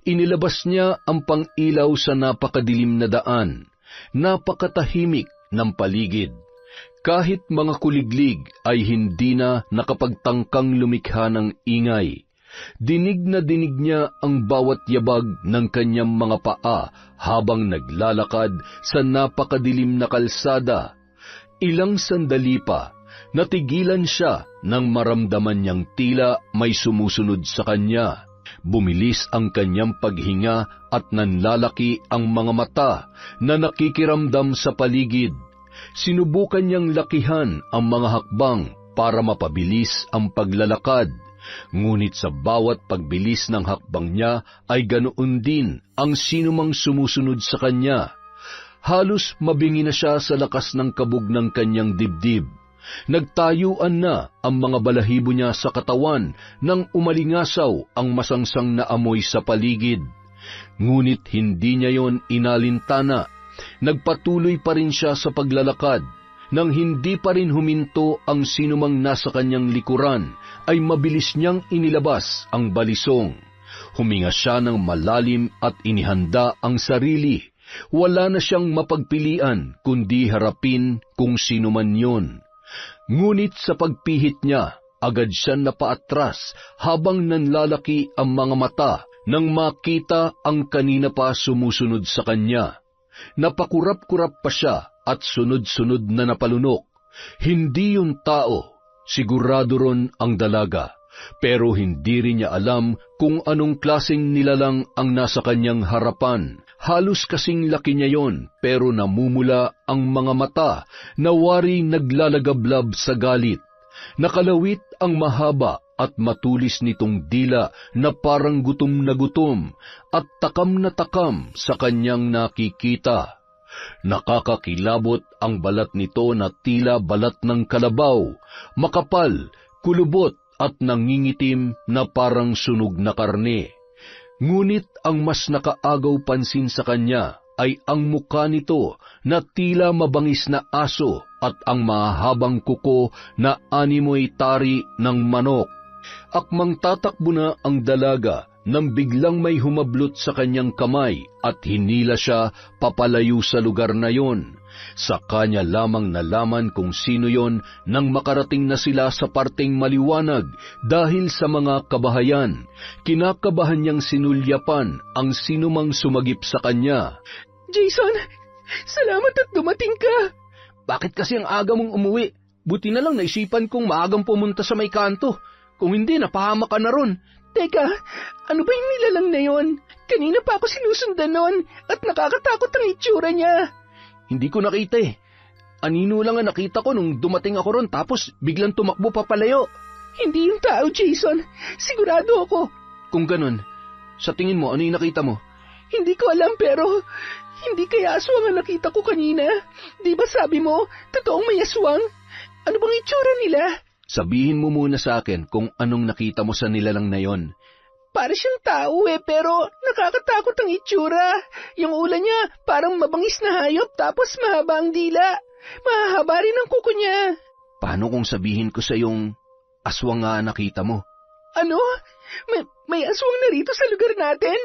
Inilabas niya ang pang-ilaw sa napakadilim na daan. Napakatahimik ng paligid. Kahit mga kuliglig ay hindi na nakapagtangkang lumikha ng ingay. Dinig na dinig niya ang bawat yabag ng kanyang mga paa habang naglalakad sa napakadilim na kalsada. Ilang sandali pa, natigilan siya nang maramdaman niyang tila may sumusunod sa kanya. Bumilis ang kanyang paghinga at nanlalaki ang mga mata na nakikiramdam sa paligid. Sinubukan niyang lakihan ang mga hakbang para mapabilis ang paglalakad, ngunit sa bawat pagbilis ng hakbang niya ay ganoon din ang sinumang sumusunod sa kanya. Halos mabingi na siya sa lakas ng kabog ng kanyang dibdib. Nagtayuan na ang mga balahibo niya sa katawan nang umalingasaw ang masangsang na amoy sa paligid. Ngunit hindi niya yon inalintana. Nagpatuloy pa rin siya sa paglalakad. Nang hindi pa rin huminto ang sinumang nasa kanyang likuran, ay mabilis niyang inilabas ang balisong. Huminga siya ng malalim at inihanda ang sarili. Wala na siyang mapagpilian kundi harapin kung sino man yun. Ngunit sa pagpihit niya, agad siya napaatras habang nanlalaki ang mga mata nang makita ang kanina pa sumusunod sa kanya. Napakurap-kurap pa siya at sunod-sunod na napalunok. Hindi yun tao, sigurado ron ang dalaga. Pero hindi rin niya alam kung anong klaseng nilalang ang nasa kanyang harapan. Halos kasing laki niya yon, pero namumula ang mga mata na wari naglalagablab sa galit. Nakalawit ang mahaba at matulis nitong dila na parang gutom na gutom at takam na takam sa kanyang nakikita. Nakakakilabot ang balat nito na tila balat ng kalabaw, makapal, kulubot at nangingitim na parang sunog na karne. Ngunit ang mas nakaagaw pansin sa kanya ay ang mukha nito na tila mabangis na aso at ang mahabang kuko na animoy tari ng manok. Akmang tatakbo na ang dalaga nang biglang may humablot sa kanyang kamay at hinila siya papalayo sa lugar na yon. Sa kanya lamang nalaman kung sino yon nang makarating na sila sa parteng maliwanag dahil sa mga kabahayan. Kinakabahan niyang sinulyapan ang sinumang sumagip sa kanya. Jason, salamat at dumating ka. Bakit kasi ang aga mong umuwi? Buti na lang naisipan kong maagang pumunta sa may kanto. Kung hindi, napahamak ka na ron. Teka, ano ba yung nilalang na yon? Kanina pa ako sinusundan nun at nakakatakot ang itsura niya. Hindi ko nakita eh. Anino lang ang nakita ko nung dumating ako ron tapos biglang tumakbo papalayo. Hindi yung tao, Jason. Sigurado ako. Kung ganun, sa tingin mo, ano yung nakita mo? Hindi ko alam pero hindi kaya aswang ang nakita ko kanina. Di ba sabi mo, totoong may aswang? Ano bang itsura nila? Sabihin mo muna sa akin kung anong nakita mo sa nilalang na yon. Para siyang tao pero nakakatakot ang itsura. Yung ulo niya parang mabangis na hayop tapos mahaba ang dila. Mahahaba rin ang kuko niya. Paano kung sabihin ko sa yung aswang nga nakita mo? Ano? May aswang na rito sa lugar natin?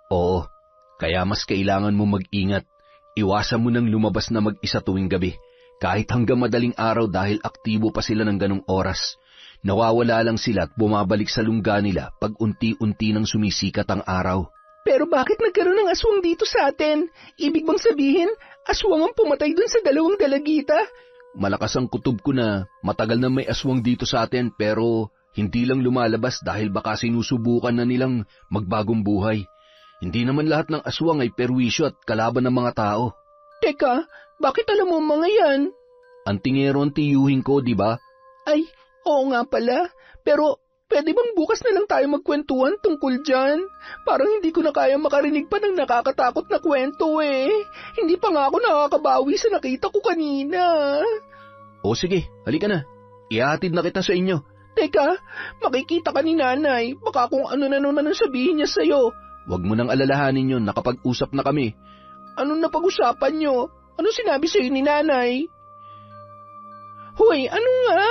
Oo, kaya mas kailangan mo mag-ingat. Iwasan mo nang lumabas na mag-isa tuwing gabi. Kahit hanggang madaling araw dahil aktibo pa sila ng ganong oras. Nawawala lang sila at bumabalik sa lungga nila pag unti-unti nang sumisikat ang araw. Pero bakit nagkaroon ng aswang dito sa atin? Ibig bang sabihin, aswang ang pumatay dun sa dalawang dalagita? Malakas ang kutob ko na matagal na may aswang dito sa atin pero hindi lang lumalabas dahil baka sinusubukan na nilang magbagong buhay. Hindi naman lahat ng aswang ay perwisyo at kalaban ng mga tao. Teka, bakit alam mo mga yan? Antingero ang tiyuhin ko, di ba? Ay, oo nga pala. Pero pwede bang bukas na lang tayo magkwentuhan tungkol dyan? Parang hindi ko na kaya makarinig pa ng nakakatakot na kwento Hindi pa nga ako nakakabawi sa nakita ko kanina. O sige, halika na. Ihahatid na kita sa inyo. Teka, makikita ka ni nanay. Baka kung ano na naman ang sabihin niya sa'yo. Huwag mo nang alalahanin yun, nakapag-usap na kami. Anong napag-usapan nyo? Ano sinabi sa'yo ni nanay? Hoy, ano nga?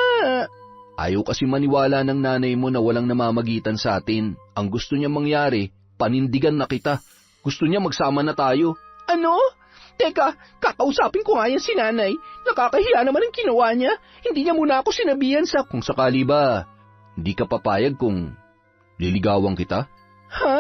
Ayaw kasi maniwala ng nanay mo na walang namamagitan sa atin. Ang gusto niya mangyari, panindigan na kita. Gusto niya magsama na tayo. Ano? Teka, kakausapin ko nga yan si nanay. Nakakahiya naman ang ginawa niya. Hindi niya muna ako sinabihan sa... Kung sakali ba, hindi ka papayag kung liligawan kita? Ha?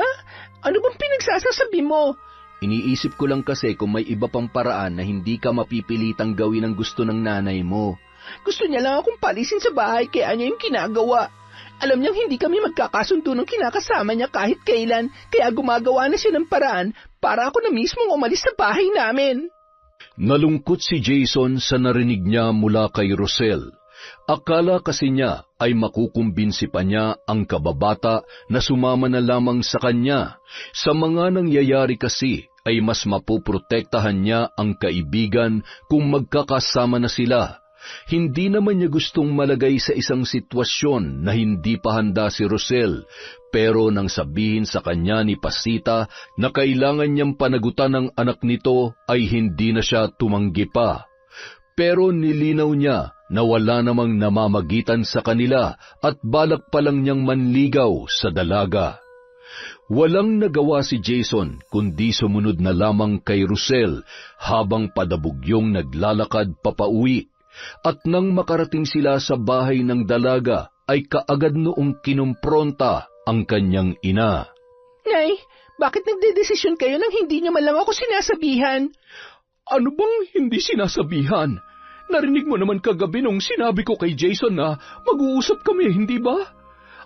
Ano bang pinagsasasabi mo? Iniisip ko lang kasi kung may iba pang paraan na hindi ka mapipilitang gawin ang gusto ng nanay mo. Gusto niya lang akong palisin sa bahay kaya niya yung ginagawa. Alam niyang hindi kami magkakasundo ng kinakasama niya kahit kailan, kaya gumagawa na siya ng paraan para ako na mismong umalis sa bahay namin. Nalungkot si Jason sa narinig niya mula kay Rosel. Akala kasi niya ay makukumbinsi pa niya ang kababata na sumama na lamang sa kanya. Sa mga nangyayari kasi ay mas mapoprotektahan niya ang kaibigan kung magkakasama na sila. Hindi naman niya gustong malagay sa isang sitwasyon na hindi pa handa si Rosel, pero nang sabihin sa kanya ni Pasita na kailangan niyang panagutan ng anak nito ay hindi na siya tumanggi pa. Pero nilinaw niya na wala namang namamagitan sa kanila at balak pa lang niyang manligaw sa dalaga. Walang nagawa si Jason kundi sumunod na lamang kay Rosel habang padabugyong naglalakad papauwi. At nang makarating sila sa bahay ng dalaga, ay kaagad noong kinumpronta ang kanyang ina. Nay, bakit nagdedesisyon kayo nang hindi niyo man lang ako sinasabihan? Ano bang hindi sinasabihan? Narinig mo naman kagabi nung sinabi ko kay Jason na mag-uusap kami, hindi ba?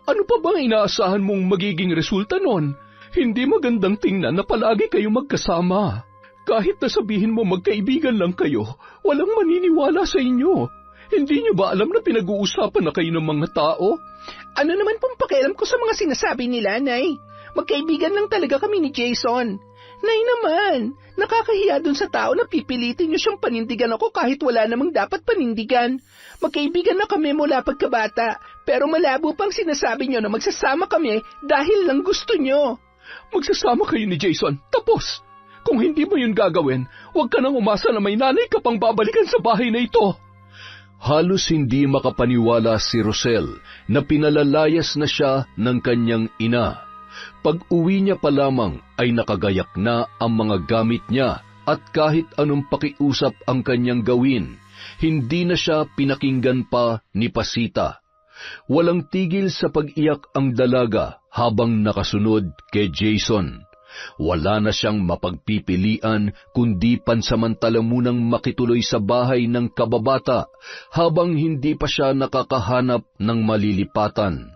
Ano pa bang inaasahan mong magiging resulta nun? Hindi magandang tingnan na palagi kayo magkasama. Kahit na sabihin mo magkaibigan lang kayo, walang maniniwala sa inyo. Hindi niyo ba alam na pinag-uusapan na kayo ng mga tao? Ano naman pong pakialam ko sa mga sinasabi nila, Nay? Magkaibigan lang talaga kami ni Jason. Nay naman, nakakahiya dun sa tao na pipilitin niyo siyang panindigan ako kahit wala namang dapat panindigan. Magkaibigan na kami mula pagkabata, pero malabo pang sinasabi niyo na magsasama kami dahil lang gusto niyo. Magsasama kayo ni Jason, tapos. Kung hindi mo yun gagawin, huwag ka nang umasa na may nanay ka pang babalikan sa bahay na ito. Halos hindi makapaniwala si Rosel na pinalalayas na siya ng kanyang ina. Pag-uwi niya pa lamang ay nakagayak na ang mga gamit niya at kahit anong pakiusap ang kanyang gawin, hindi na siya pinakinggan pa ni Pasita. Walang tigil sa pag-iyak ang dalaga habang nakasunod kay Jason. Wala na siyang mapagpipilian kundi pansamantala munang makituloy sa bahay ng kababata habang hindi pa siya nakakahanap ng malilipatan.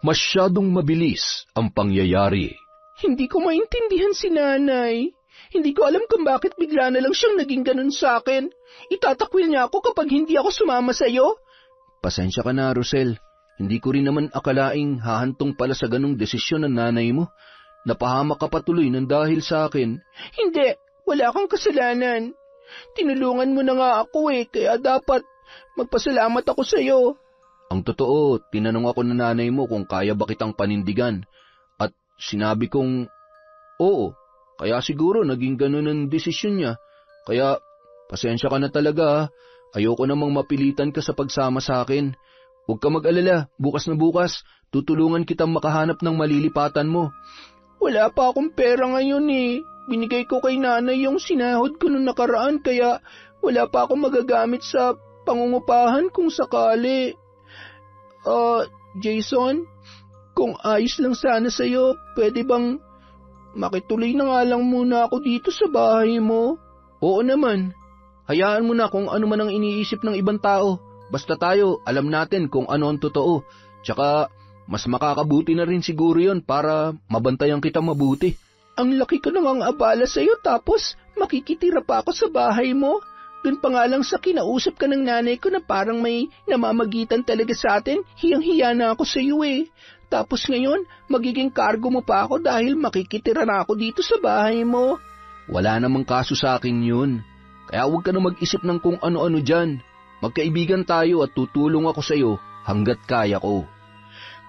Masyadong mabilis ang pangyayari. Hindi ko maintindihan si nanay. Hindi ko alam kung bakit bigla na lang siyang naging ganun sa akin. Itatakwil niya ako kapag hindi ako sumama sa'yo. Pasensya ka na, Rosel. Hindi ko rin naman akalaing hahantong pala sa ganung desisyon ng nanay mo. Napahamak ka patuloy ng dahil sa akin. Hindi, wala kang kasalanan. Tinulungan mo na nga ako kaya dapat magpasalamat ako sa'yo. Ang totoo, tinanong ako ng nanay mo kung kaya ba kitang panindigan. At sinabi kong, oo, kaya siguro naging ganun ang desisyon niya. Kaya, pasensya ka na talaga. Ayoko namang mapilitan ka sa pagsama sa akin. Huwag ka mag-alala, bukas na bukas, tutulungan kitang makahanap ng malilipatan mo. Wala pa akong pera ngayon Binigay ko kay nanay yung sinahod ko nung nakaraan kaya wala pa akong magagamit sa pangungupahan kung sakali. Jason, kung ayos lang sana sa'yo, pwede bang makituloy na nga lang muna ako dito sa bahay mo? Oo naman. Hayaan mo na kung ano man ang iniisip ng ibang tao. Basta tayo, alam natin kung ano ang totoo. Tsaka, mas makakabuti na rin siguro yon para mabantayan kita mabuti. Ang laki ko namang abala sa'yo tapos makikitira pa ako sa bahay mo. Doon pa nga lang sa kinausap ka ng nanay ko na parang may namamagitan talaga sa atin, hiyang-hiya na ako sa'yo Tapos ngayon, magiging kargo mo pa ako dahil makikitira na ako dito sa bahay mo. Wala namang kaso sa akin yun. Kaya huwag ka na mag-isip ng kung ano-ano dyan. Magkaibigan tayo at tutulong ako sa'yo hanggat kaya ko.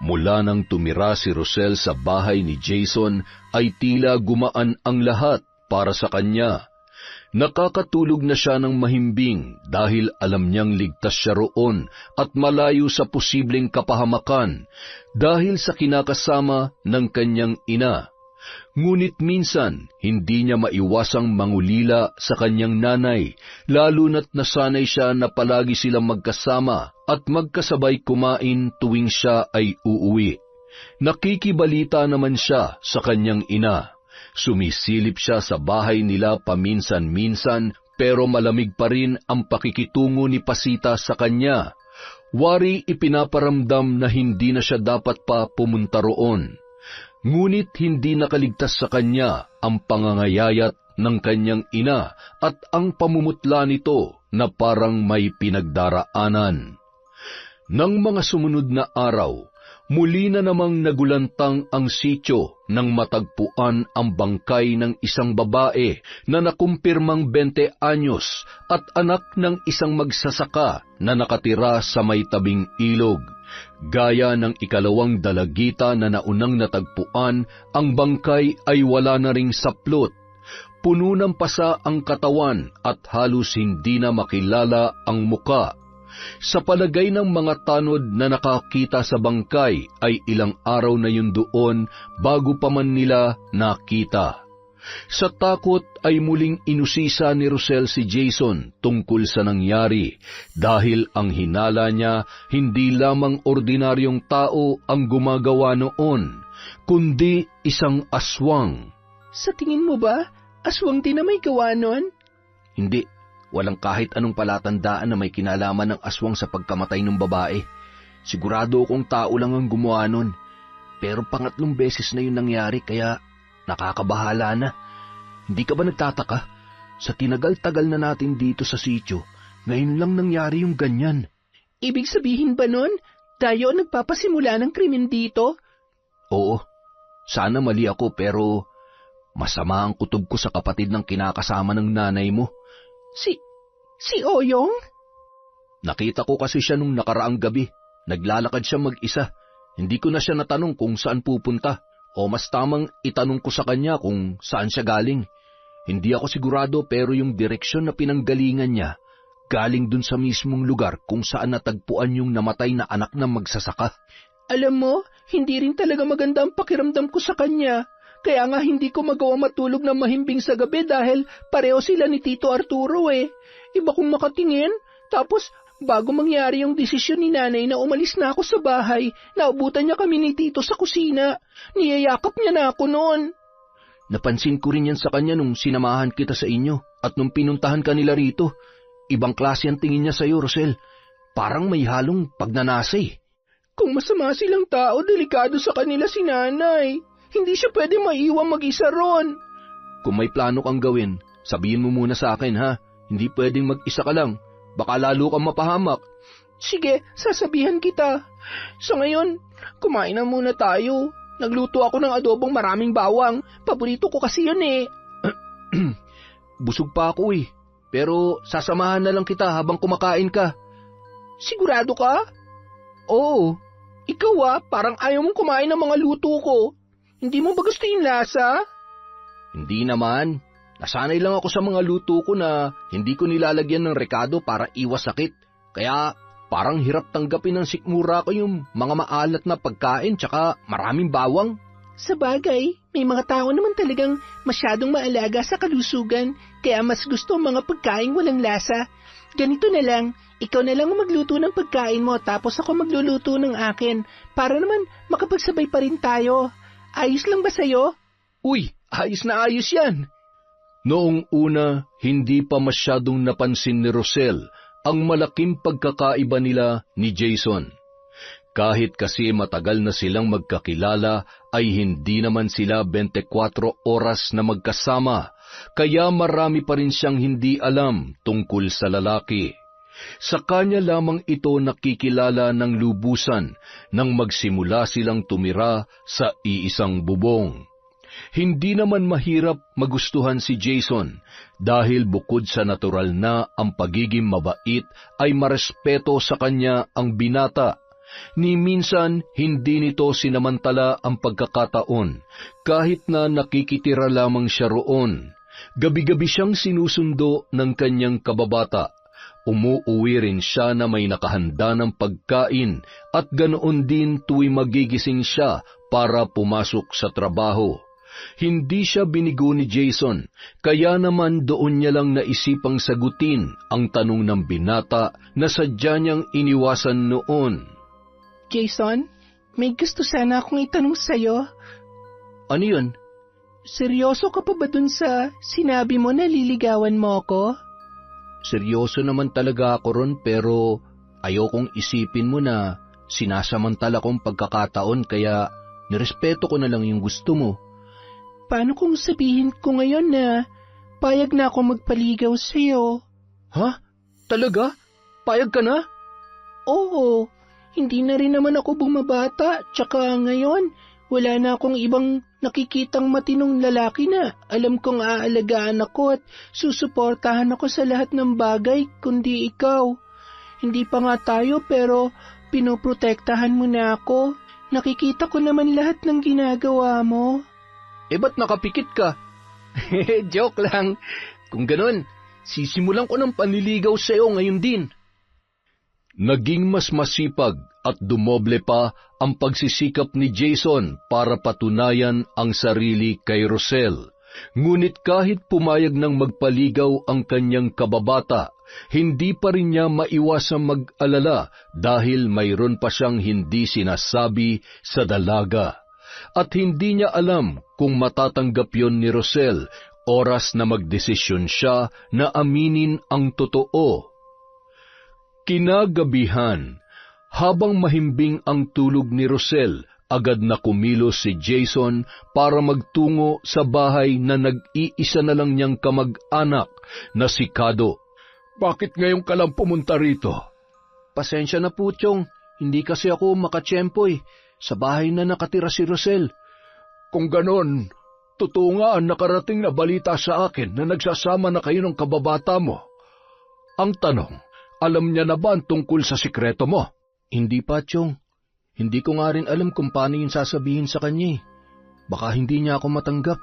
Mula nang tumira si Rosel sa bahay ni Jason ay tila gumaan ang lahat para sa kanya. Nakakatulog na siya ng mahimbing dahil alam niyang ligtas siya roon at malayo sa posibleng kapahamakan dahil sa kinakasama ng kanyang ina. Ngunit minsan, hindi niya maiwasang mangulila sa kanyang nanay, lalo na't nasanay siya na palagi silang magkasama at magkasabay kumain tuwing siya ay uuwi. Nakikibalita naman siya sa kanyang ina. Sumisilip siya sa bahay nila paminsan-minsan pero malamig pa rin ang pakikitungo ni Pasita sa kanya. Wari ipinaparamdam na hindi na siya dapat pa pumunta roon. Ngunit hindi nakaligtas sa kanya ang pangangayayat ng kanyang ina at ang pamumutla nito na parang may pinagdaraanan. Nang mga sumunod na araw, muli na namang nagulantang ang sityo nang matagpuan ang bangkay ng isang babae na nakumpirmang 20 anyos at anak ng isang magsasaka na nakatira sa may tabing ilog. Gaya ng ikalawang dalagita na naunang natagpuan, ang bangkay ay wala na ring saplot. Puno ng pasa ang katawan at halos hindi na makilala ang muka. Sa palagay ng mga tanod na nakakita sa bangkay ay ilang araw na yun doon bago pa man nila nakita. Sa takot ay muling inusisa ni Rosel si Jason tungkol sa nangyari dahil ang hinala niya hindi lamang ordinaryong tao ang gumagawa noon, kundi isang aswang. Sa tingin mo ba, aswang din na may gawa nun? Hindi. Walang kahit anong palatandaan na may kinalaman ng aswang sa pagkamatay ng babae. Sigurado akong tao lang ang gumawa nun. Pero pangatlong beses na yun nangyari kaya nakakabahala na. Hindi ka ba nagtataka? Sa tinagal-tagal na natin dito sa sityo, ngayon lang nangyari yung ganyan. Ibig sabihin ba nun, tayo ang nagpapasimula ng krimen dito? Oo, sana mali ako pero masama ang kutob ko sa kapatid ng kinakasama ng nanay mo. Si Oyong? Nakita ko kasi siya nung nakaraang gabi. Naglalakad siya mag-isa. Hindi ko na siya natanong kung saan pupunta. O mas tamang itanong ko sa kanya kung saan siya galing. Hindi ako sigurado pero yung direksyon na pinanggalingan niya, galing dun sa mismong lugar kung saan natagpuan yung namatay na anak ng magsasaka. Alam mo, hindi rin talaga maganda ang pakiramdam ko sa kanya. Kaya nga hindi ko magawa matulog ng mahimbing sa gabi dahil pareho sila ni Tito Arturo eh. Iba kong makatingin. Tapos, bago mangyari yung desisyon ni nanay na umalis na ako sa bahay, naubutan niya kami ni Tito sa kusina. Niyayakap niya na ako noon. Napansin ko rin yan sa kanya nung sinamahan kita sa inyo at nung pinuntahan ka nila rito. Ibang klase ang tingin niya sa'yo, Rosel. Parang may halong pagnanasay. Kung masama silang tao, delikado sa kanila si nanay. Hindi siya pwede maiwan mag-isa ron. Kung may plano kang gawin, sabihin mo muna sa akin ha. Hindi pwedeng mag-isa ka lang. Baka lalo kang mapahamak. Sige, sasabihan kita. Sa ngayon, kumain na muna tayo. Nagluto ako ng adobong maraming bawang. Paborito ko kasi yun eh. Busog pa ako eh. Pero sasamahan na lang kita habang kumakain ka. Sigurado ka? Oo. Ikaw parang ayaw mong kumain ng mga luto ko. Hindi mo ba gusto yung lasa? Hindi naman. Nasanay lang ako sa mga luto ko na hindi ko nilalagyan ng rekado para iwas sakit. Kaya parang hirap tanggapin ng sikmura ko yung mga maalat na pagkain tsaka maraming bawang. Sabagay, may mga tao naman talagang masyadong maalaga sa kalusugan kaya mas gusto ang mga pagkain walang lasa. Ganito na lang, ikaw na lang magluto ng pagkain mo tapos ako magluluto ng akin para naman makapagsabay pa rin tayo. Ayos lang ba sa'yo? Uy, ayos na ayos yan. Noong una, hindi pa masyadong napansin ni Rosel ang malaking pagkakaiba nila ni Jason. Kahit kasi matagal na silang magkakilala, ay hindi naman sila 24 oras na magkasama, kaya marami pa rin siyang hindi alam tungkol sa lalaki. Sa kanya lamang ito nakikilala ng lubusan nang magsimula silang tumira sa iisang bubong. Hindi naman mahirap magustuhan si Jason dahil bukod sa natural na ang pagiging mabait ay marespeto sa kanya ang binata. Ni minsan hindi nito sinamantala ang pagkakataon kahit na nakikitira lamang siya roon. Gabi-gabi siyang sinusundo ng kanyang kababata. Umuuwi rin siya na may nakahanda ng pagkain at ganoon din tuwing magigising siya para pumasok sa trabaho. Hindi siya binigo ni Jason, kaya naman doon niya lang naisipang sagutin ang tanong ng binata na sadya niyang iniwasan noon. Jason, may gusto sana akong itanong sa'yo. Ano yun? Seryoso ka pa ba dun sa sinabi mo na liligawan mo ako? Seryoso naman talaga ako ron pero ayokong isipin mo na sinasamantala kong pagkakataon kaya Nirespeto ko na lang yung gusto mo. Paano kung sabihin ko ngayon na payag na ako magpaligaw sa'yo? Ha? Talaga? Payag ka na? Oo, hindi na rin naman ako bumabata, tsaka ngayon, wala na akong ibang nakikitang matinong lalaki na alam kong aalagaan ako at susuportahan ako sa lahat ng bagay kundi ikaw. Hindi pa nga tayo pero pinoprotektahan mo na ako. Nakikita ko naman lahat ng ginagawa mo. Ba't nakapikit ka? Joke lang. Kung ganun, sisimulan ko ng panliligaw sa'yo ngayon din. Naging mas masipag at dumoble pa ang pagsisikap ni Jason para patunayan ang sarili kay Rosel. Ngunit kahit pumayag ng magpaligaw ang kanyang kababata, hindi pa rin niya maiwasang mag-alala dahil mayroon pa siyang hindi sinasabi sa dalaga. At hindi niya alam kung matatanggap yon ni Rosel oras na magdesisyon siya na aminin ang totoo. Kinagabihan, habang mahimbing ang tulog ni Rosel, agad na kumilos si Jason para magtungo sa bahay na nag-iisa na lang niyang kamag-anak na si Kado. Bakit ngayon ka lang pumunta rito? Pasensya na po, Chong. Hindi kasi ako makatsyempo. Sa bahay na nakatira si Rosel. Kung ganon, totoo nga ang nakarating na balita sa akin na nagsasama na kayo ng kababata mo. Ang tanong, alam niya na ba ang tungkol sa sikreto mo? Hindi pa, Chong. Hindi ko nga rin alam kung paano yun sasabihin sa kanya. Baka hindi niya ako matanggap.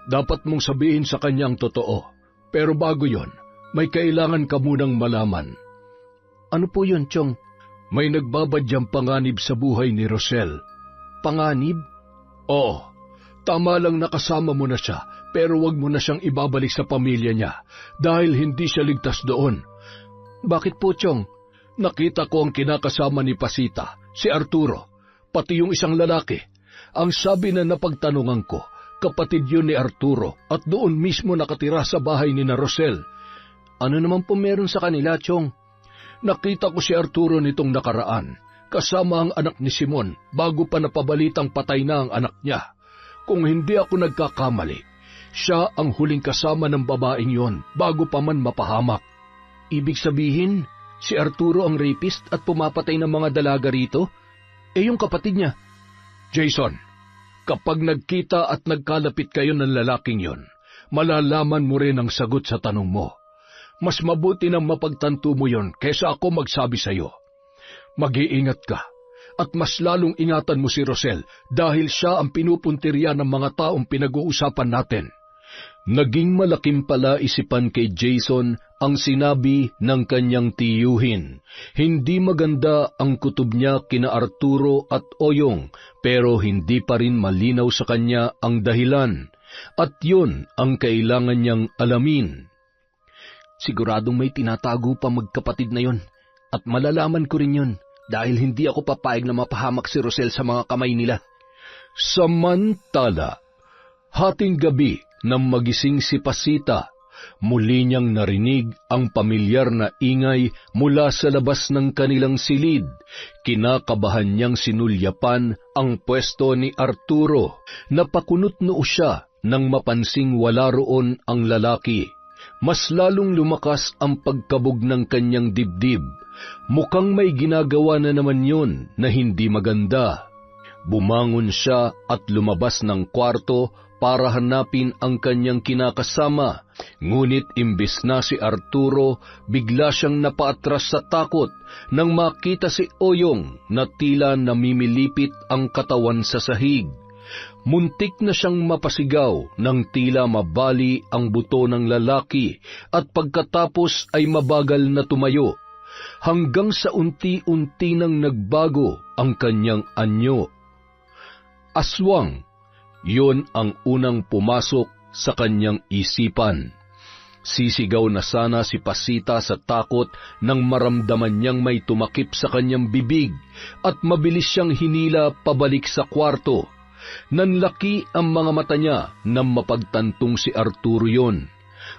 Dapat mong sabihin sa kanya ang totoo. Pero bago yon, may kailangan ka munang malaman. Ano po yun, Chong? May nagbabadyang panganib sa buhay ni Rosel. Panganib? Oo. Tama lang nakasama mo na siya, pero wag mo na siyang ibabalik sa pamilya niya dahil hindi siya ligtas doon. Bakit po, Chong? Nakita ko ang kinakasama ni Pasita, si Arturo, pati yung isang lalaki. Ang sabi na napagtanungan ko, kapatid yun ni Arturo at doon mismo nakatira sa bahay ni na Rosel. Ano naman po meron sa kanila, Chong? Nakita ko si Arturo nitong nakaraan, kasama ang anak ni Simon bago pa napabalitang patay na ang anak niya. Kung hindi ako nagkakamali, siya ang huling kasama ng babaeng yon bago pa man mapahamak. Ibig sabihin, si Arturo ang rapist at pumapatay ng mga dalaga rito? Yung kapatid niya. Jason, kapag nagkita at nagkalapit kayo ng lalaking yon, malalaman mo rin ang sagot sa tanong mo. Mas mabuti nang mapagtanto mo yon kaysa ako magsabi sa iyo. Mag-iingat ka at mas lalong ingatan mo si Rosel dahil siya ang pinupuntirya ng mga taong pinag-uusapan natin. Naging malaking palaisipan kay Jason ang sinabi ng kanyang tiyuhin. Hindi maganda ang kutob niya kina Arturo at Oyong, pero hindi pa rin malinaw sa kanya ang dahilan. At yun ang kailangan niyang alamin. Siguradong may tinatago pa magkapatid na yon, at malalaman ko rin yun dahil hindi ako papayag na mapahamak si Rosel sa mga kamay nila. Samantala, hating gabi nang magising si Pasita, muli niyang narinig ang pamilyar na ingay mula sa labas ng kanilang silid. Kinakabahan niyang sinulyapan ang pwesto ni Arturo. Napakunot noo siya nang mapansing wala roon ang lalaki. Mas lalong lumakas ang pagkabog ng kanyang dibdib. Mukhang may ginagawa na naman yun na hindi maganda. Bumangon siya at lumabas ng kwarto para hanapin ang kanyang kinakasama. Ngunit imbes na si Arturo, bigla siyang napaatras sa takot nang makita si Oyong na tila namimilipit ang katawan sa sahig. Muntik na siyang mapasigaw nang tila mabali ang buto ng lalaki at pagkatapos ay mabagal na tumayo, hanggang sa unti-unti nang nagbago ang kanyang anyo. Aswang, yun ang unang pumasok sa kanyang isipan. Sisigaw na sana si Pasita sa takot nang maramdaman niyang may tumakip sa kanyang bibig at mabilis siyang hinila pabalik sa kwarto. Nanlaki ang mga mata niya nang mapagtantong si Arturo yon.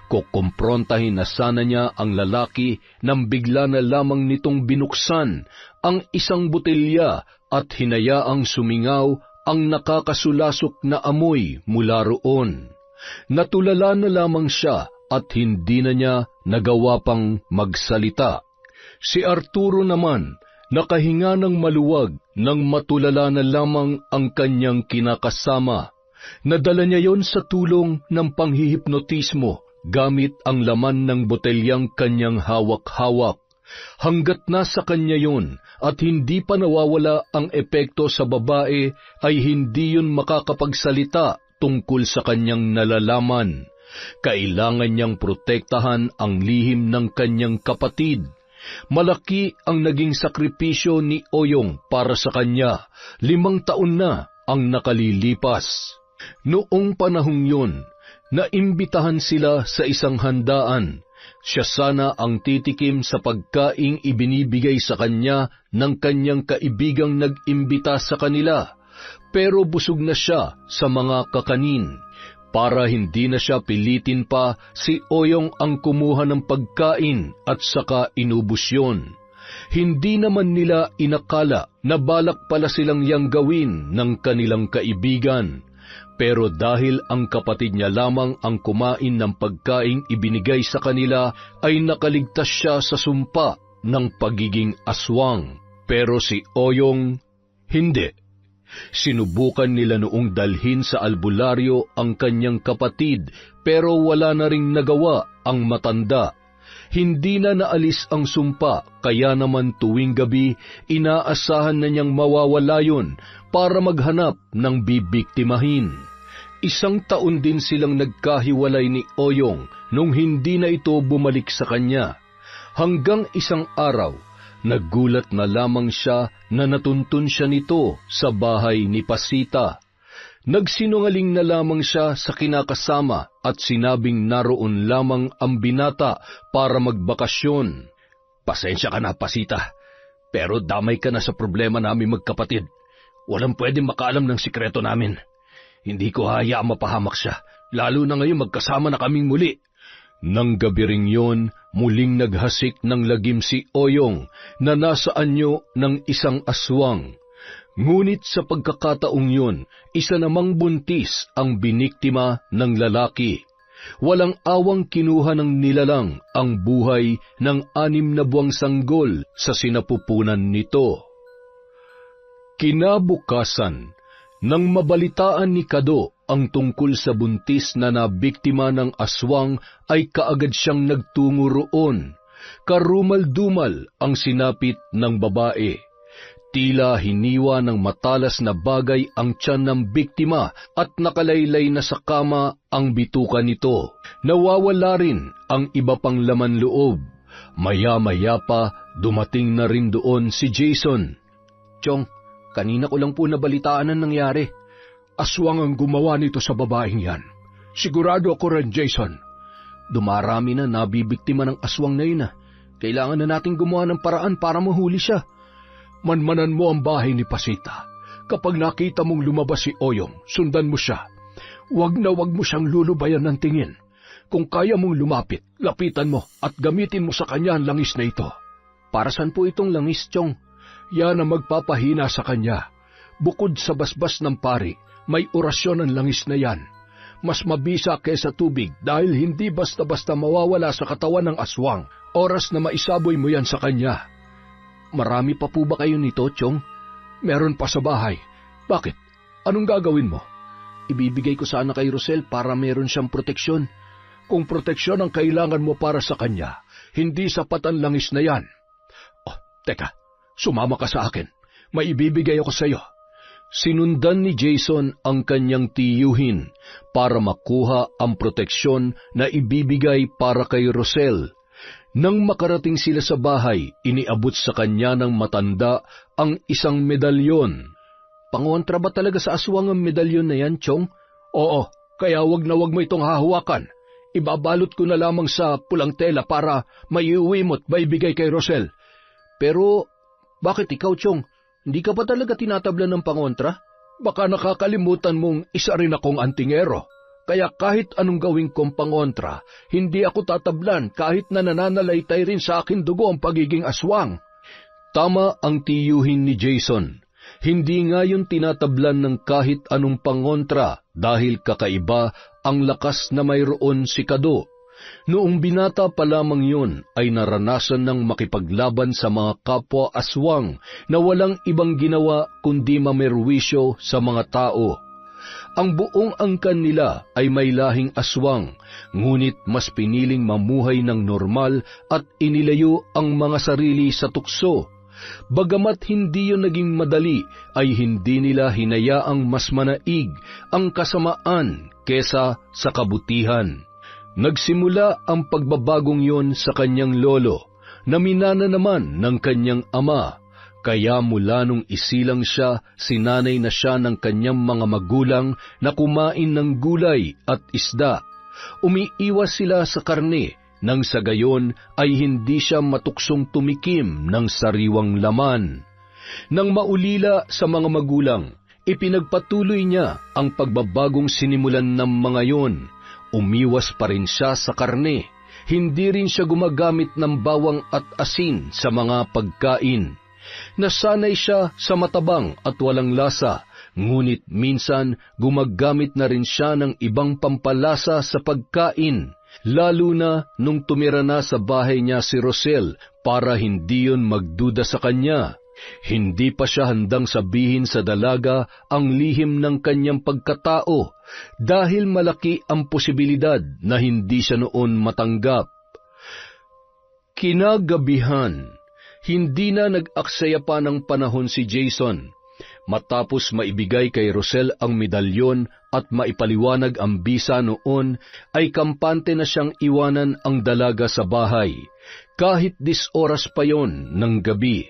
Kukumprontahin na sana niya ang lalaki nang bigla na lamang nitong binuksan ang isang botelya at hinayaang sumingaw ang nakakasulasok na amoy mula roon. Natulala na lamang siya at hindi na niya nagawa pang magsalita. Si Arturo naman, nakahinga ng maluwag nang matulala na lamang ang kanyang kinakasama. Nadala niya yon sa tulong ng panghihipnotismo gamit ang laman ng botelyang kanyang hawak-hawak. Hanggat nasa kanya yon at hindi pa nawawala ang epekto sa babae, ay hindi yun makakapagsalita tungkol sa kanyang nalalaman. Kailangan niyang protektahan ang lihim ng kanyang kapatid. Malaki ang naging sakripisyo ni Oyong para sa kanya. 5 taon na ang nakalilipas. Noong panahong yun, naimbitahan sila sa isang handaan. Siya sana ang titikim sa pagkaing ibinibigay sa kanya ng kanyang kaibigang nag-imbita sa kanila. Pero busog na siya sa mga kakanin. Para hindi na siya pilitin pa, si Oyong ang kumuha ng pagkain at saka inubos yun. Hindi naman nila inakala na balak pala silang yang gawin ng kanilang kaibigan. Pero dahil ang kapatid niya lamang ang kumain ng pagkaing ibinigay sa kanila, ay nakaligtas siya sa sumpa ng pagiging aswang. Pero si Oyong, hindi. Sinubukan nila noong dalhin sa albularyo ang kanyang kapatid, pero wala na ring nagawa ang matanda. Hindi na naalis ang sumpa, kaya naman tuwing gabi, inaasahan na niyang mawawala yun para maghanap ng bibiktimahin. 1 taon din silang nagkahiwalay ni Oyong nung hindi na ito bumalik sa kanya. Hanggang isang araw, naggulat na lamang siya na natuntun siya nito sa bahay ni Pasita. Nagsinungaling na lamang siya sa kinakasama at sinabing naroon lamang ang binata para magbakasyon. Pasensya ka na, Pasita, pero damay ka na sa problema namin magkapatid. Walang pwedeng makaalam ng sikreto namin. Hindi ko hayaang mapahamak siya, lalo na ngayon magkasama na kaming muli. Nang gabi ring yun, muling naghasik ng lagim si Oyong na nasa anyo ng isang aswang. Ngunit sa pagkakataong yun, isa namang buntis ang biniktima ng lalaki. Walang awang kinuha ng nilalang ang buhay ng 6 na buwang sanggol sa sinapupunan nito. Kinabukasan, nang mabalitaan ni Kado ang tungkol sa buntis na nabiktima ng aswang, ay kaagad siyang nagtungo roon. Karumal-dumal ang sinapit ng babae. Tila hiniwa ng matalas na bagay ang tiyan ng biktima at nakalaylay na sa kama ang bituka nito. Nawawala rin ang iba pang laman loob. Maya-maya pa, dumating na rin doon si Jason. Chong, kanina ko lang po nabalitaan ang nangyari. Aswang ang gumawa nito sa babaeng yan. Sigurado ako rin, Jason. Dumarami na nabibiktima ng aswang na yun. Kailangan na nating gumawa ng paraan para mahuli siya. Manmanan mo ang bahay ni Pasita. Kapag nakita mong lumabas si Oyong, sundan mo siya. Wag na wag mo siyang lulubayan ng tingin. Kung kaya mong lumapit, lapitan mo at gamitin mo sa kanya ang langis na ito. Para saan po itong langis, Chong? Yan ang magpapahina sa kanya. Bukod sa basbas ng pari, may orasyon ang langis na yan. Mas mabisa kaysa tubig dahil hindi basta-basta mawawala sa katawan ng aswang. Oras na maisaboy mo yan sa kanya. Marami pa po ba kayo nito, Chong? Meron pa sa bahay. Bakit? Anong gagawin mo? Ibibigay ko sana kay Rosel para meron siyang proteksyon. Kung proteksyon ang kailangan mo para sa kanya, hindi sapat ang langis na yan. Oh, teka, sumama ka sa akin. May ibibigay ako sa iyo. Sinundan ni Jason ang kanyang tiyuhin para makuha ang proteksyon na ibibigay para kay Rosel. Nang makarating sila sa bahay, iniabot sa kanya ng matanda ang isang medalyon. Pangontra ba talaga sa aswang ang medalyon na yan, Chong? Oo, kaya wag na wag mo itong hahawakan. Ibabalot ko na lamang sa pulang tela para maiuwi mo't maibigay kay Rosel. Pero, bakit ikaw, Chong? Hindi ka ba talaga tinatablan ng pangontra? Baka nakakalimutan mong isa rin akong antingero. Kaya kahit anong gawin kong pangontra, hindi ako tatablan kahit na nananalaytay rin sa akin dugo ang pagiging aswang. Tama ang tiyuhin ni Jason. Hindi nga yun tinatablan ng kahit anong pangontra dahil kakaiba ang lakas na mayroon si Kado. Noong binata pa lamang yun ay naranasan ng makipaglaban sa mga kapwa aswang na walang ibang ginawa kundi mamerwisyo sa mga tao. Ang buong angkan nila ay may lahing aswang, ngunit mas piniling mamuhay ng normal at inilayo ang mga sarili sa tukso. Bagamat hindi yun naging madali, ay hindi nila hinayaang mas manaig ang kasamaan kesa sa kabutihan. Nagsimula ang pagbabagong yon sa kanyang lolo, na minana naman ng kanyang ama. Kaya mula nung isilang siya, sinanay na siya ng kanyang mga magulang na kumain ng gulay at isda. Umiiwas sila sa karne, nang sa gayon ay hindi siya matuksong tumikim ng sariwang laman. Nang maulila sa mga magulang, ipinagpatuloy niya ang pagbabagong sinimulan ng mga yon. Umiwas pa rin siya sa karne. Hindi rin siya gumagamit ng bawang at asin sa mga pagkain. Nasanay siya sa matabang at walang lasa, ngunit minsan gumagamit na rin siya ng ibang pampalasa sa pagkain, lalo na nung tumira na sa bahay niya si Rosel para hindi yun magduda sa kanya. Hindi pa siya handang sabihin sa dalaga ang lihim ng kanyang pagkatao dahil malaki ang posibilidad na hindi siya noon matanggap. Kinagabihan, hindi na nag-aksaya pa ng panahon si Jason. Matapos maibigay kay Rosel ang medalyon at maipaliwanag ang bisa noon, ay kampante na siyang iwanan ang dalaga sa bahay, kahit 10 oras pa yon ng gabi.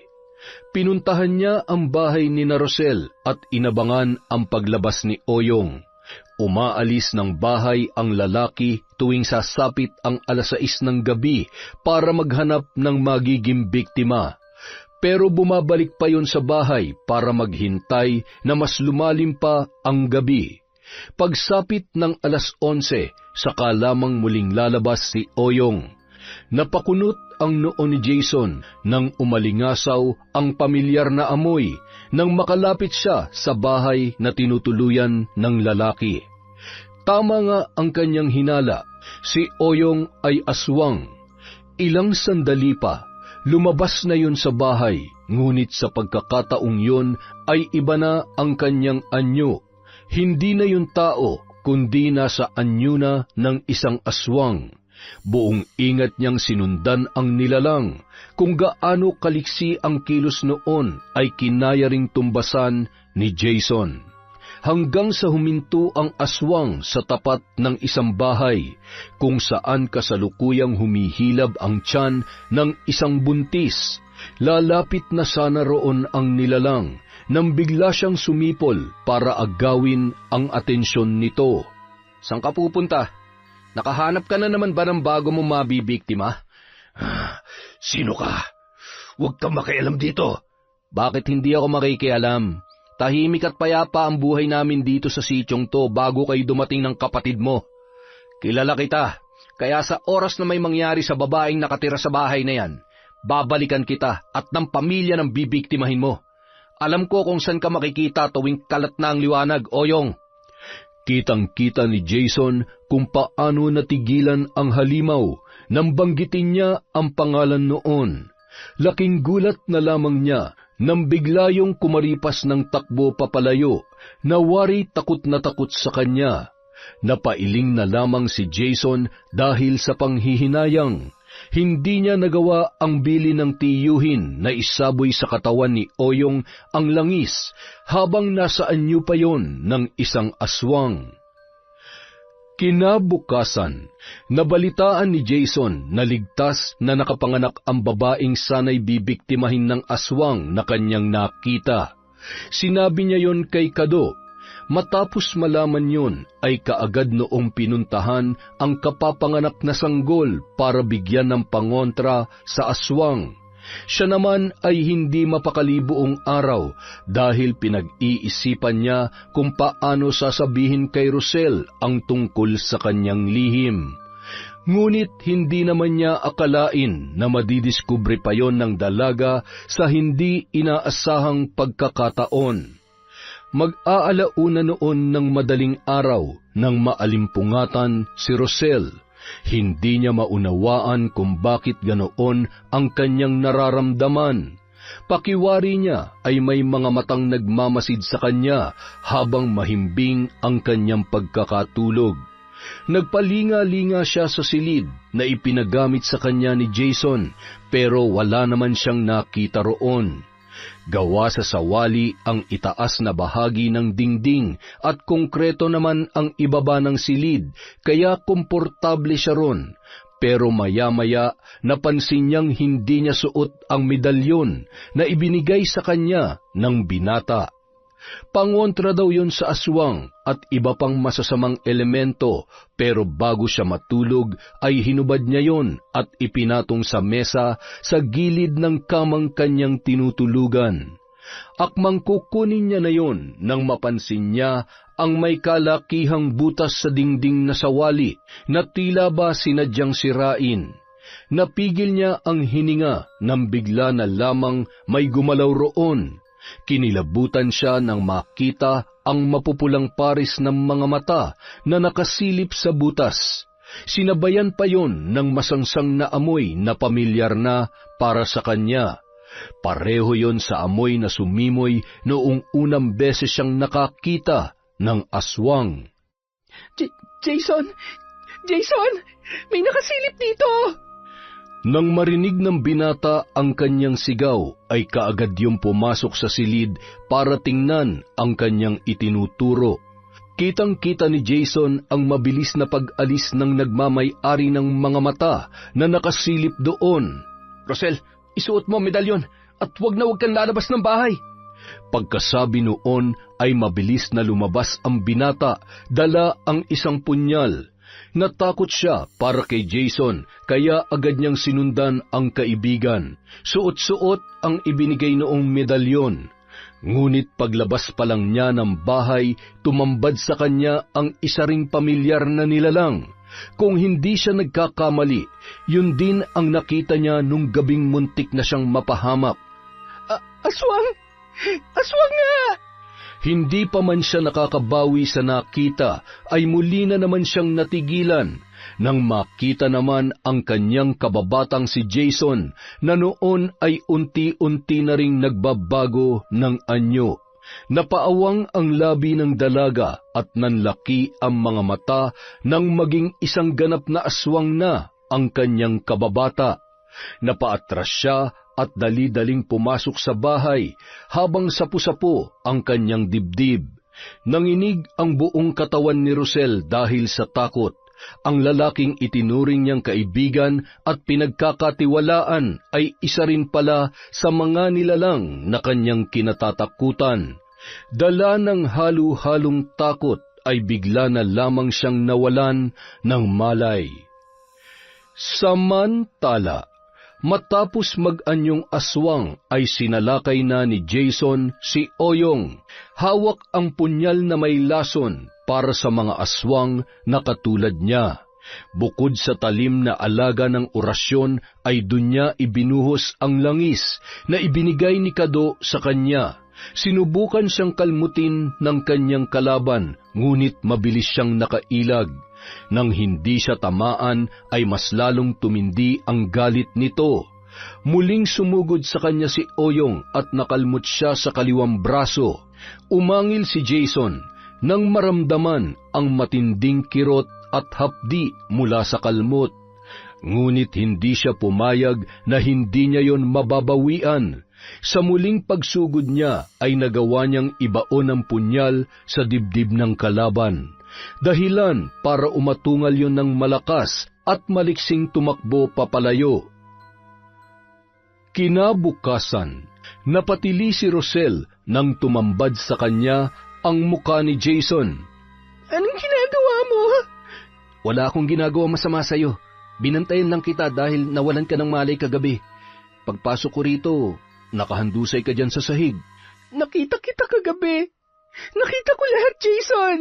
Pinuntahan niya ang bahay ni na Rosel at inabangan ang paglabas ni Oyong. Umaalis ng bahay ang lalaki tuwing sasapit ang 6:00 ng gabi para maghanap ng magiging biktima. Pero bumabalik pa yon sa bahay para maghintay na mas lumalim pa ang gabi. Pagsapit ng 11:00, saka lamang muling lalabas si Oyong. Napakunot ang noo ni Jason nang umalingasaw ang pamilyar na amoy nang makalapit siya sa bahay na tinutuluyan ng lalaki. Tama nga ang kanyang hinala, si Oyong ay aswang. Ilang sandali pa, lumabas na yun sa bahay, ngunit sa pagkakataong yun ay iba na ang kanyang anyo. Hindi na yun tao, kundi nasa anyo na ng isang aswang. Buong ingat niyang sinundan ang nilalang. Kung gaano kaliksi ang kilos noon ay kinaya ring tumbasan ni Jason. Hanggang sa huminto ang aswang sa tapat ng isang bahay, kung saan kasalukuyang humihilab ang tiyan ng isang buntis. Lalapit na sana roon ang nilalang, nang bigla siyang sumipol para agawin ang atensyon nito. "Saan ka pupunta? Nakahanap ka na naman ba ng bago mong mabibiktima?" Sino ka? Huwag kang makialam dito. "Bakit hindi ako makikialam? Tahimik at payapa ang buhay namin dito sa sityong to bago kayo dumating ng kapatid mo. Kilala kita, kaya sa oras na may mangyari sa babaeng nakatira sa bahay na yan, babalikan kita at ng pamilya ng bibiktimahin mo. Alam ko kung saan ka makikita tuwing kalat na ang liwanag, Oyong." Kitang-kita ni Jason kung paano natigilan ang halimaw nang banggitin niya ang pangalan noon. Laking gulat na lamang niya nang bigla yung kumaripas ng takbo papalayo, na wari takot na takot sa kanya. Napailing na lamang si Jason dahil sa panghihinayang. Hindi niya nagawa ang bili ng tiyuhin na isaboy sa katawan ni Oyong ang langis habang nasa anyo pa yon ng isang aswang. Kinabukasan, nabalitaan ni Jason na ligtas na nakapanganak ang babaeng sanay bibiktimahin ng aswang na kanyang nakita. Sinabi niya yon kay Kado. Matapos malaman yun, ay kaagad noong pinuntahan ang kapapanganak na sanggol para bigyan ng pangontra sa aswang. Siya naman ay hindi mapakali buong araw dahil pinag-iisipan niya kung paano sasabihin kay Rosel ang tungkol sa kanyang lihim. Ngunit hindi naman niya akalain na madidiskubre pa yon ng dalaga sa hindi inaasahang pagkakataon. Mag-aalauna noon ng madaling araw nang maalimpungatan si Rosel. Hindi niya maunawaan kung bakit ganoon ang kanyang nararamdaman. Pakiwari niya ay may mga matang nagmamasid sa kanya habang mahimbing ang kanyang pagkakatulog. Nagpalinga-linga siya sa silid na ipinagamit sa kanya ni Jason, pero wala naman siyang nakita roon. Gawa sa sawali ang itaas na bahagi ng dingding at konkreto naman ang ibaba ng silid, kaya komportable siya ron. Pero maya-maya napansin niyang hindi niya suot ang medalyon na ibinigay sa kanya ng binata. Pangontra daw yon sa aswang at iba pang masasamang elemento, pero bago siya matulog ay hinubad niya yon at ipinatong sa mesa sa gilid ng kamang kanyang tinutulugan. Akmang kukunin niya na yon nang mapansin niya ang may kalakihang butas sa dingding na sawali na tila ba sinadyang sirain. Napigil niya ang hininga nang bigla na lamang may gumalaw roon. Kinilabutan siya nang makita ang mapupulang paris ng mga mata na nakasilip sa butas. Sinabayan pa yon ng masangsang na amoy na pamilyar na para sa kanya. Pareho yon sa amoy na sumimoy noong unang beses siyang nakakita ng aswang. Jason! Jason! May nakasilip dito! Nang marinig ng binata ang kanyang sigaw, ay kaagad yung pumasok sa silid para tingnan ang kanyang itinuturo. Kitang-kita ni Jason ang mabilis na pag-alis ng nagmamay-ari ng mga mata na nakasilip doon. Rosel, isuot mo ang medalyon at huwag kang lalabas ng bahay. Pagkasabi noon ay mabilis na lumabas ang binata, dala ang isang punyal. Natakot siya para kay Jason, kaya agad niyang sinundan ang kaibigan. Suot-suot ang ibinigay noong medalyon. Ngunit paglabas pa lang niya ng bahay, tumambad sa kanya ang isa ring pamilyar na nilalang. Kung hindi siya nagkakamali, yun din ang nakita niya nung gabing muntik na siyang mapahamak. Aswang! Aswang nga! Hindi pa man siya nakakabawi sa nakita, ay muli na naman siyang natigilan nang makita naman ang kanyang kababatang si Jason na noon ay unti-unti na ring nagbabago ng anyo. Napaawang ang labi ng dalaga at nanlaki ang mga mata nang maging isang ganap na aswang na ang kanyang kababata. Napaatras siya at dali-daling pumasok sa bahay habang sapu-sapu ang kanyang dibdib. Nanginig ang buong katawan ni Rosel dahil sa takot. Ang lalaking itinuring niyang kaibigan at pinagkakatiwalaan ay isa rin pala sa mga nilalang na kanyang kinatatakutan. Dala ng halu-halong takot ay bigla na lamang siyang nawalan ng malay. Samantala, matapos mag-anyong aswang ay sinalakay na ni Jason si Oyong. Hawak ang punyal na may lason para sa mga aswang na katulad niya. Bukod sa talim na alaga ng orasyon ay dun niya ibinuhos ang langis na ibinigay ni Kado sa kanya. Sinubukan siyang kalmutin ng kanyang kalaban, ngunit mabilis siyang nakailag. Nang hindi siya tamaan ay mas lalong tumindi ang galit nito. Muling sumugod sa kanya si Oyong at nakalmot siya sa kaliwang braso. Umangil si Jason nang maramdaman ang matinding kirot at hapdi mula sa kalmot. Ngunit hindi siya pumayag na hindi niya yon mababawian. Sa muling pagsugod niya ay nagawa niyang ibaon ang punyal sa dibdib ng kalaban. Dahilan para umatungal yon ng malakas at maliksing tumakbo papalayo. Kinabukasan, napatili si Rosel nang tumambad sa kanya ang muka ni Jason. Anong ginagawa mo? Wala akong ginagawa masama sa'yo. Binantayan lang kita dahil nawalan ka ng malay kagabi. Pagpasok ko rito, nakahandusay ka dyan sa sahig. Nakita kita kagabi. Nakita ko lahat, Jason.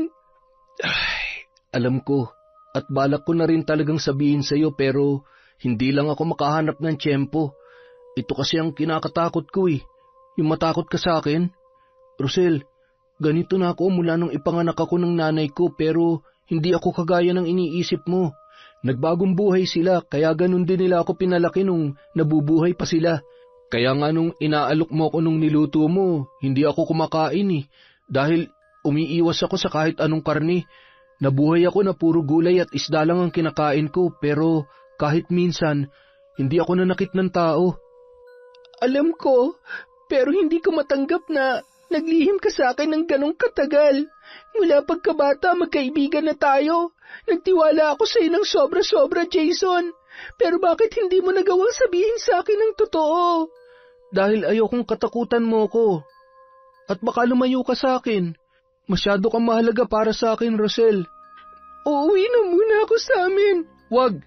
Ay, alam ko, At balak ko na rin talagang sabihin sa'yo pero hindi lang ako makahanap ng tiyempo. Ito kasi ang kinakatakot ko yung matakot ka sa akin. Rosel, ganito na ako mula nung ipanganak ako ng nanay ko pero hindi ako kagaya ng iniisip mo. Nagbagong buhay sila kaya ganun din nila ako pinalaki nung nabubuhay pa sila. Kaya nga nung inaalok mo ako nung niluto mo, hindi ako kumakain dahil umiiwas ako sa kahit anong karne. Nabuhay ako na puro gulay at isda lang ang kinakain ko pero kahit minsan, hindi ako nanakit ng tao. Alam ko, pero hindi ko matanggap na naglihim ka sa akin ng ganong katagal. Mula pagkabata, magkaibigan na tayo. Nagtiwala ako sa'yo ng sobra-sobra, Jason. Pero bakit hindi mo nagawang sabihin sa akin ng totoo? Dahil ayokong katakutan mo ko. At baka lumayo ka sa akin. Masyado kang mahalaga para sa akin, Rosel. Uuwi na muna ako sa amin. Wag!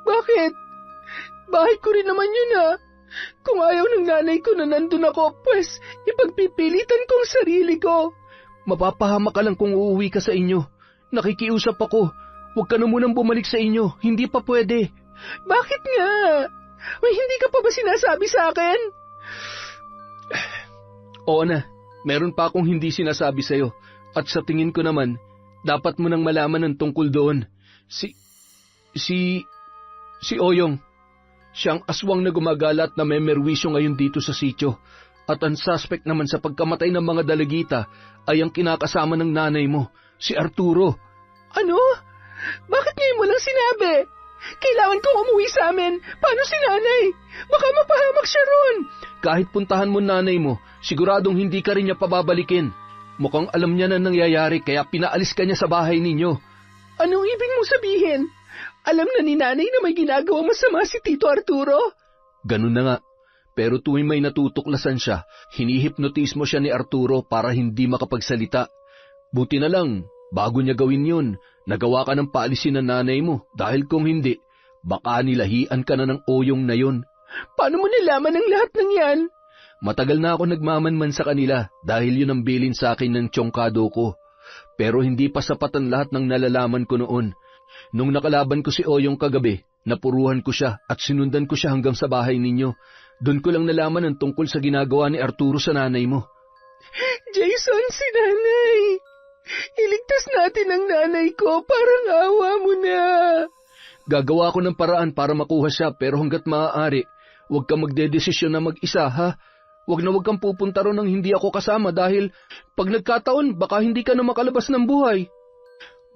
Bakit? Bahay ko rin naman yun Kung ayaw ng nanay ko na nandun ako, pues ipagpipilitan kong sarili ko. Mapapahamak ka lang kung uuwi ka sa inyo. Nakikiusap ako. Huwag ka na munang bumalik sa inyo. Hindi pa pwede. Bakit nga? May hindi ka pa ba sinasabi sa akin? Oo na. Meron pa akong hindi sinasabi sa'yo. At sa tingin ko naman, dapat mo nang malaman ng tungkol doon. Si Oyong. Siyang aswang na gumagala at na may merwisyo ngayon dito sa sityo. At ang suspect naman sa pagkamatay ng mga dalagita ay ang kinakasama ng nanay mo, si Arturo. Ano? Bakit ngayon mo lang sinabi? Kailangan kong umuwi sa amin. Paano si nanay? Baka mapahamak siya ron. Kahit puntahan mo nanay mo, siguradong hindi ka rin niya pababalikin. Mukhang alam niya na nangyayari kaya pinaalis ka niya sa bahay ninyo. Anong ibig mong sabihin? Alam na ni nanay na may ginagawa masama si Tito Arturo? Ganun na nga. Pero tuwing may natutuklasan siya, hinihipnotismo siya ni Arturo para hindi makapagsalita. Buti na lang, bago niya gawin yun, nagawa ka ng paalisin ng nanay mo dahil kung hindi, baka nilahian ka na ng Oyong na yun. Paano mo nalaman ang lahat ng yan? Matagal na ako nagmamanman sa kanila dahil yun ang bilin sa akin ng tiyongkado ko. Pero hindi pa sapat ang lahat ng nalalaman ko noon. Nung nakalaban ko si Oyong kagabi, napuruhan ko siya at sinundan ko siya hanggang sa bahay ninyo. Doon ko lang nalaman ang tungkol sa ginagawa ni Arturo sa nanay mo. Jason, si nanay! Iligtas natin ang nanay ko, parang awa mo na. Gagawa ko ng paraan para makuha siya pero hanggat maaari, huwag kang magdedesisyon na mag-isa ha. Huwag kang pupunta ron nang hindi ako kasama dahil pag nagkataon baka hindi ka na makalabas ng buhay.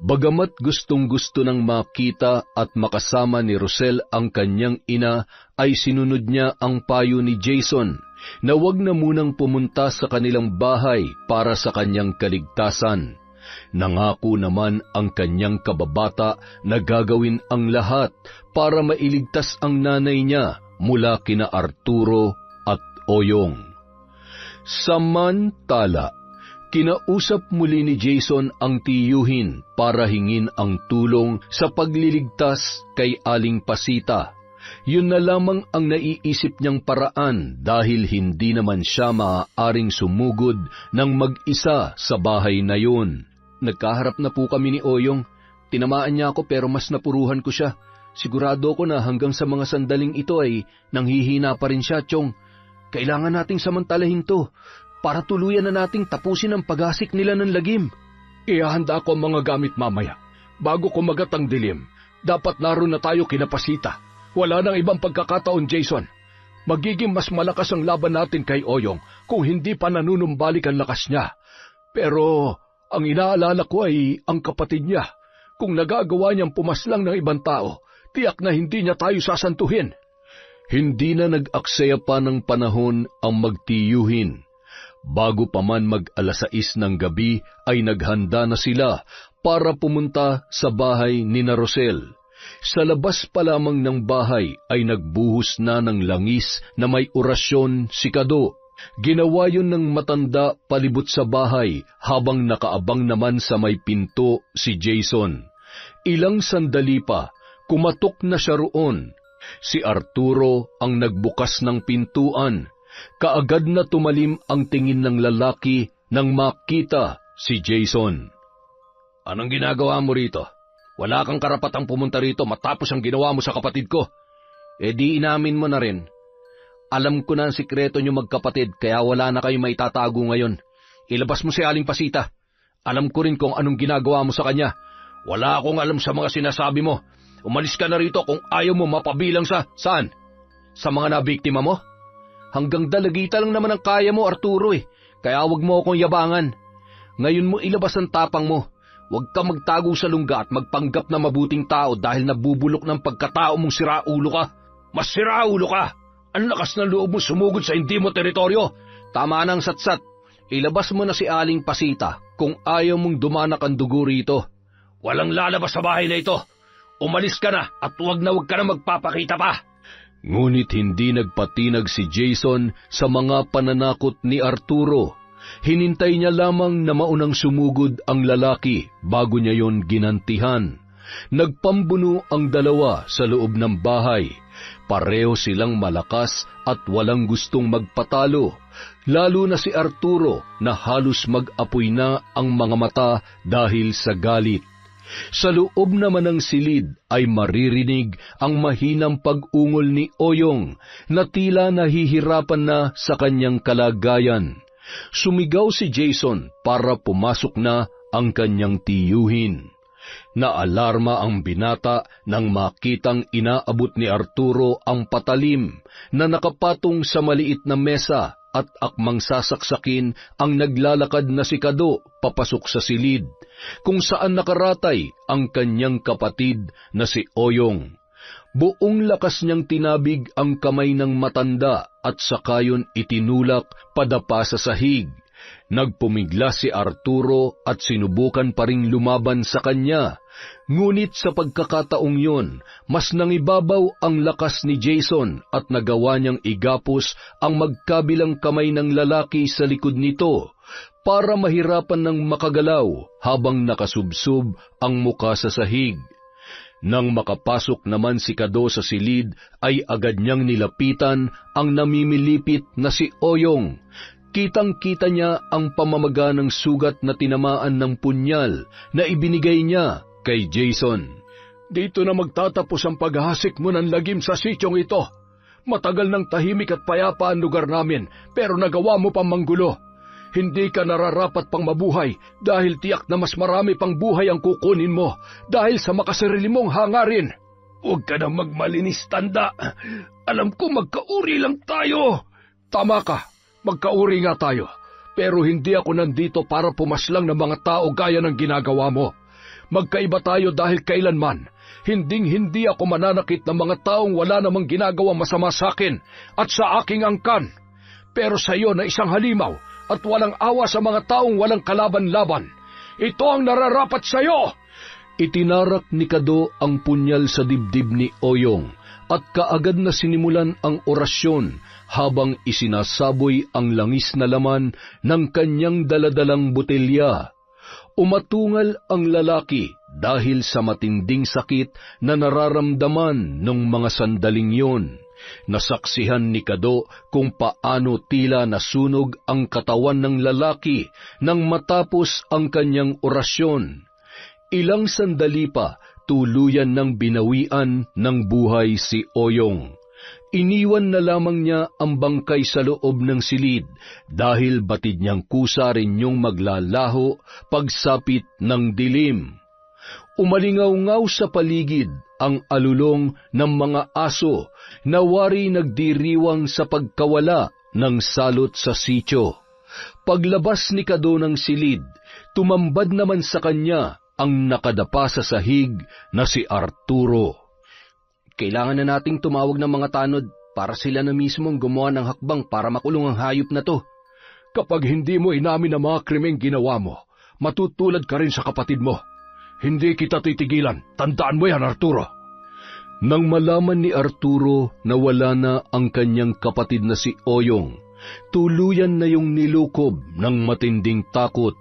Bagamat gustong-gusto ng makita at makasama ni Rosel ang kanyang ina, ay sinunod niya ang payo ni Jason na huwag na munang pumunta sa kanilang bahay para sa kanyang kaligtasan. Nangako naman ang kanyang kababata na gagawin ang lahat para mailigtas ang nanay niya mula kina Arturo at Oyong. Samantala, kinausap muli ni Jason ang tiyuhin para hingin ang tulong sa pagliligtas kay Aling Pasita. Yun na lamang ang naiisip niyang paraan dahil hindi naman siya maaaring sumugod ng mag-isa sa bahay na yun. Nagkaharap na po kami ni Oyong. Tinamaan niya ako pero mas napuruhan ko siya. Sigurado ko na hanggang sa mga sandaling ito ay nanghihina pa rin siya, Chong. Kailangan nating samantalahin to para tuluyan na nating tapusin ang paghasik nila ng lagim. Ihahanda ko ang mga gamit mamaya. Bago kumagat ang dilim, dapat naroon na tayo kina Pasita. Wala nang ibang pagkakataon, Jason. Magiging mas malakas ang laban natin kay Oyong kung hindi pa nanunumbalik ang lakas niya. Pero ang inaalala ko ay ang kapatid niya. Kung nagagawa niyang pumaslang ng ibang tao, tiyak na hindi niya tayo sasantuhin. Hindi na nag-aksaya pa ng panahon ang magtiyuhin. Bago pa man mag-alas-6 ng gabi ay naghanda na sila para pumunta sa bahay ni na Rosel. Sa labas pa lamang ng bahay ay nagbuhos na ng langis na may orasyon si Kado. Ginawa yun ng matanda palibot sa bahay habang nakaabang naman sa may pinto si Jason. Ilang sandali pa, kumatok na siya roon. Si Arturo ang nagbukas ng pintuan. Kaagad na tumalim ang tingin ng lalaki nang makita si Jason. Anong ginagawa mo rito? Wala kang karapatang pumunta rito matapos ang ginawa mo sa kapatid ko. Eh di inamin mo na rin. Alam ko na ang sikreto niyo magkapatid, kaya wala na kayo maitatago ngayon. Ilabas mo si Aling Pasita. Alam ko rin kung anong ginagawa mo sa kanya. Wala akong alam sa mga sinasabi mo. Umalis ka na rito kung ayaw mo mapabilang sa... Saan? Sa mga nabiktima mo? Hanggang dalagita lang naman ang kaya mo, Arturo Kaya wag mo akong yabangan. Ngayon mo ilabas ang tapang mo. Huwag kang magtago sa lungga at magpanggap na mabuting tao dahil nabubulok ng pagkatao mong siraulo ka. Mas siraulo ka! Ang lakas ng loob mo sumugod sa hindi mo teritoryo! Tama ng satsat. Ilabas mo na si Aling Pasita kung ayaw mong dumanak ang dugo rito. Walang lalabas sa bahay na ito. Umalis ka na at huwag na magpapakita pa. Ngunit hindi nagpatinag si Jason sa mga pananakot ni Arturo. Hinintay niya lamang na maunang sumugod ang lalaki bago niya yon ginantihan. Nagpambuno ang dalawa sa loob ng bahay. Pareho silang malakas at walang gustong magpatalo, lalo na si Arturo na halos mag-apoy na ang mga mata dahil sa galit. Sa loob naman ng silid ay maririnig ang mahinang pag-ungol ni Oyong na tila nahihirapan na sa kanyang kalagayan. Sumigaw si Jason para pumasok na ang kanyang tiyuhin. Naalarma ang binata nang makitang inaabot ni Arturo ang patalim na nakapatong sa maliit na mesa at akmang sasaksakin ang naglalakad na si Kado papasok sa silid, kung saan nakaratay ang kanyang kapatid na si Oyong. Buong lakas niyang tinabig ang kamay ng matanda at sakayon itinulak padapa sa sahig. Nagpumigla si Arturo at sinubukan pa ring lumaban sa kanya. Ngunit sa pagkakataong yun, mas nangibabaw ang lakas ni Jason at nagawa niyang igapos ang magkabilang kamay ng lalaki sa likod nito para mahirapan ng makagalaw habang nakasubsob ang muka sa sahig. Nang makapasok naman si Kado sa silid, ay agad niyang nilapitan ang namimilipit na si Oyong. Kitang-kita niya ang pamamaga ng sugat na tinamaan ng punyal na ibinigay niya kay Jason. Dito na magtatapos ang paghahasik mo ng lagim sa sityong ito. Matagal ng tahimik at payapa ang lugar namin, pero nagawa mo pang manggulo. Hindi ka nararapat pang mabuhay dahil tiyak na mas marami pang buhay ang kukunin mo dahil sa makasarili mong hangarin. Huwag ka na magmalinis, tanda. Alam ko magkauri lang tayo. Tama ka, magkauri nga tayo. Pero hindi ako nandito para pumaslang ng mga tao gaya ng ginagawa mo. Magkaiba tayo dahil kailanman. Hinding-hindi ako mananakit ng mga taong wala namang ginagawang masama sa akin at sa aking angkan. Pero sa iyo na isang halimaw at walang awa sa mga taong walang kalaban-laban. Ito ang nararapat sa iyo! Itinarak ni Kado ang punyal sa dibdib ni Oyong at kaagad na sinimulan ang orasyon habang isinasaboy ang langis na laman ng kanyang daladalang botelya. Umatungal ang lalaki dahil sa matinding sakit na nararamdaman ng mga sandaling yon. Nasaksihan ni Kado kung paano tila nasunog ang katawan ng lalaki nang matapos ang kanyang orasyon. Ilang sandali pa, tuluyan ng binawian ng buhay si Oyong. Iniwan na lamang niya ang bangkay sa loob ng silid dahil batid niyang kusa rin yung maglalaho pagsapit ng dilim. Umalingaw-ngaw sa paligid ang alulong ng mga aso na wari nagdiriwang sa pagkawala ng salot sa sityo. Paglabas ni Kado ng silid, tumambad naman sa kanya ang nakadapa sa sahig na si Arturo. Kailangan na nating tumawag ng mga tanod para sila na mismong gumawa ng hakbang para makulong ang hayop na to. Kapag hindi mo inamin ang mga krimeng ginawa mo, matutulad ka rin sa kapatid mo. Hindi kita titigilan. Tandaan mo yan, Arturo. Nang malaman ni Arturo na wala na ang kanyang kapatid na si Oyong, tuluyan na yung nilukob ng matinding takot.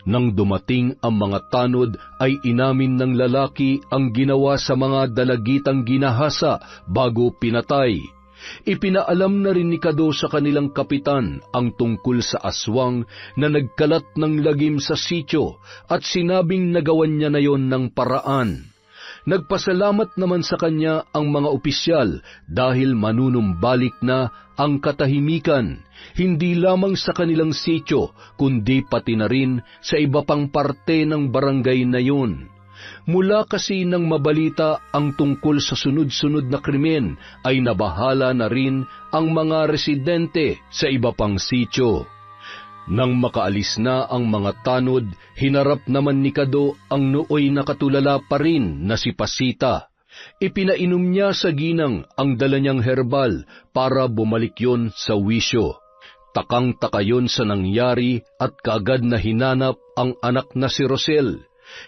Nang dumating ang mga tanod ay inamin ng lalaki ang ginawa sa mga dalagitang ginahasa bago pinatay. Ipinaalam na rin ni Kado sa kanilang kapitan ang tungkol sa aswang na nagkalat ng lagim sa sityo at sinabing nagawan niya na yon ng paraan. Nagpasalamat naman sa kanya ang mga opisyal dahil manunumbalik na ang katahimikan, hindi lamang sa kanilang sityo, kundi pati na rin sa iba pang parte ng barangay na yun. Mula kasi nang mabalita ang tungkol sa sunod-sunod na krimen, ay nabahala na rin ang mga residente sa iba pang sityo. Nang makaalis na ang mga tanod, hinarap naman ni Kado ang nooy nakatulala pa rin na si Pasita. Ipinainom niya sa ginang ang dala niyang herbal para bumalik yon sa wisyo. Takang-taka yon sa nangyari at kaagad na hinanap ang anak na si Rosel.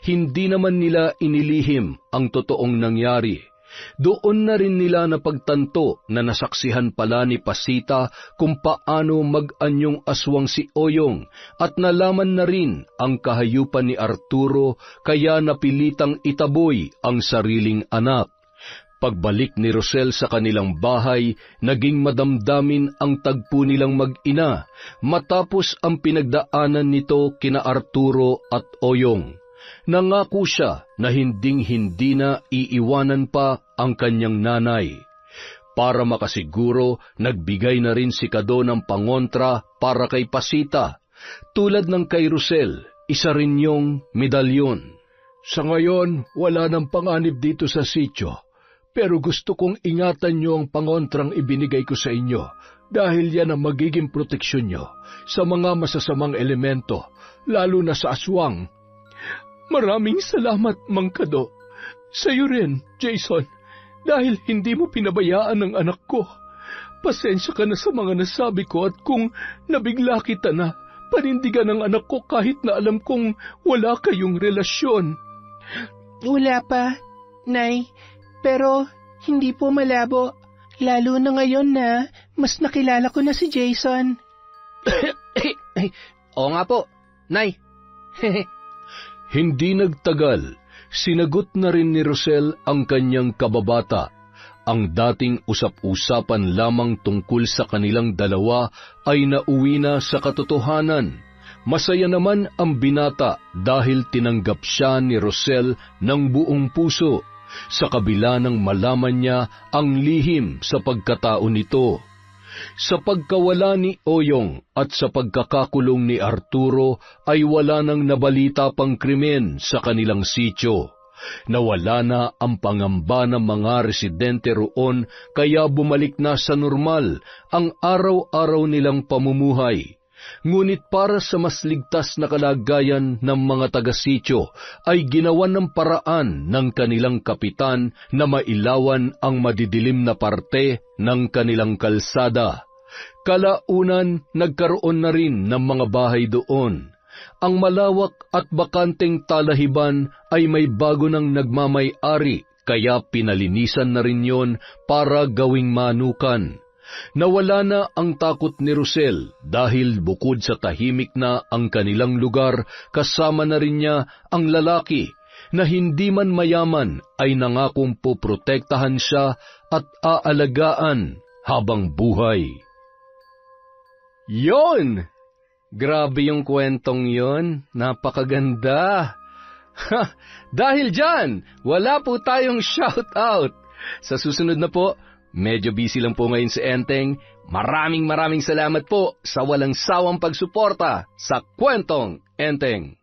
Hindi naman nila inilihim ang totoong nangyari. Doon na rin nila napagtanto na nasaksihan pala ni Pasita kung paano mag-anyong aswang si Oyong at nalaman na rin ang kahayupan ni Arturo kaya napilitang itaboy ang sariling anak. Pagbalik ni Rosel sa kanilang bahay, naging madamdamin ang tagpo nilang mag-ina matapos ang pinagdaanan nito kina Arturo at Oyong. Nangako siya na hinding-hindi na iiwanan pa ang kanyang nanay. Para makasiguro, nagbigay na rin si Kado ng pangontra para kay Pasita. Tulad ng kay Rosel, isa rin yung medalyon. Sa ngayon, wala nang panganib dito sa sityo, pero gusto kong ingatan niyo ang pangontrang ibinigay ko sa inyo dahil yan ang magiging proteksyon niyo sa mga masasamang elemento, lalo na sa aswang. Maraming salamat, Mang Kado. Sa'yo rin, Jason, dahil hindi mo pinabayaan ang anak ko. Pasensya ka na sa mga nasabi ko at kung nabigla kita na, panindigan ang anak ko kahit na alam kong wala kayong relasyon. Wala pa, Nay, pero hindi po malabo, lalo na ngayon na mas nakilala ko na si Jason. Oo nga po, Nay. Hindi nagtagal, sinagot na rin ni Rosel ang kanyang kababata. Ang dating usap-usapan lamang tungkol sa kanilang dalawa ay nauwi na sa katotohanan. Masaya naman ang binata dahil tinanggap siya ni Rosel ng buong puso, sa kabila ng malaman niya ang lihim sa pagkatao nito. Sa pagkawala ni Oyong at sa pagkakakulong ni Arturo ay wala nang nabalita pang krimen sa kanilang sityo. Nawala na ang pangamba ng mga residente roon kaya bumalik na sa normal ang araw-araw nilang pamumuhay. Ngunit para sa mas ligtas na kalagayan ng mga taga-sityo ay ginawan ng paraan ng kanilang kapitan na mailawan ang madidilim na parte ng kanilang kalsada. Kalaunan, nagkaroon na rin ng mga bahay doon. Ang malawak at bakanteng talahiban ay may bago ng nagmamay-ari kaya pinalinisan na rin yon para gawing manukan. Nawala na ang takot ni Rosel dahil bukod sa tahimik na ang kanilang lugar, kasama na rin niya ang lalaki na hindi man mayaman ay nangakong poprotektahan siya at aalagaan habang buhay. Yon! Grabe yung kwentong yon, napakaganda. Dahil dyan, wala po tayong shout-out. Sa susunod na po, medyo busy lang po ngayon si Enteng. Maraming salamat po sa walang sawang pagsuporta sa Kwentong Enteng.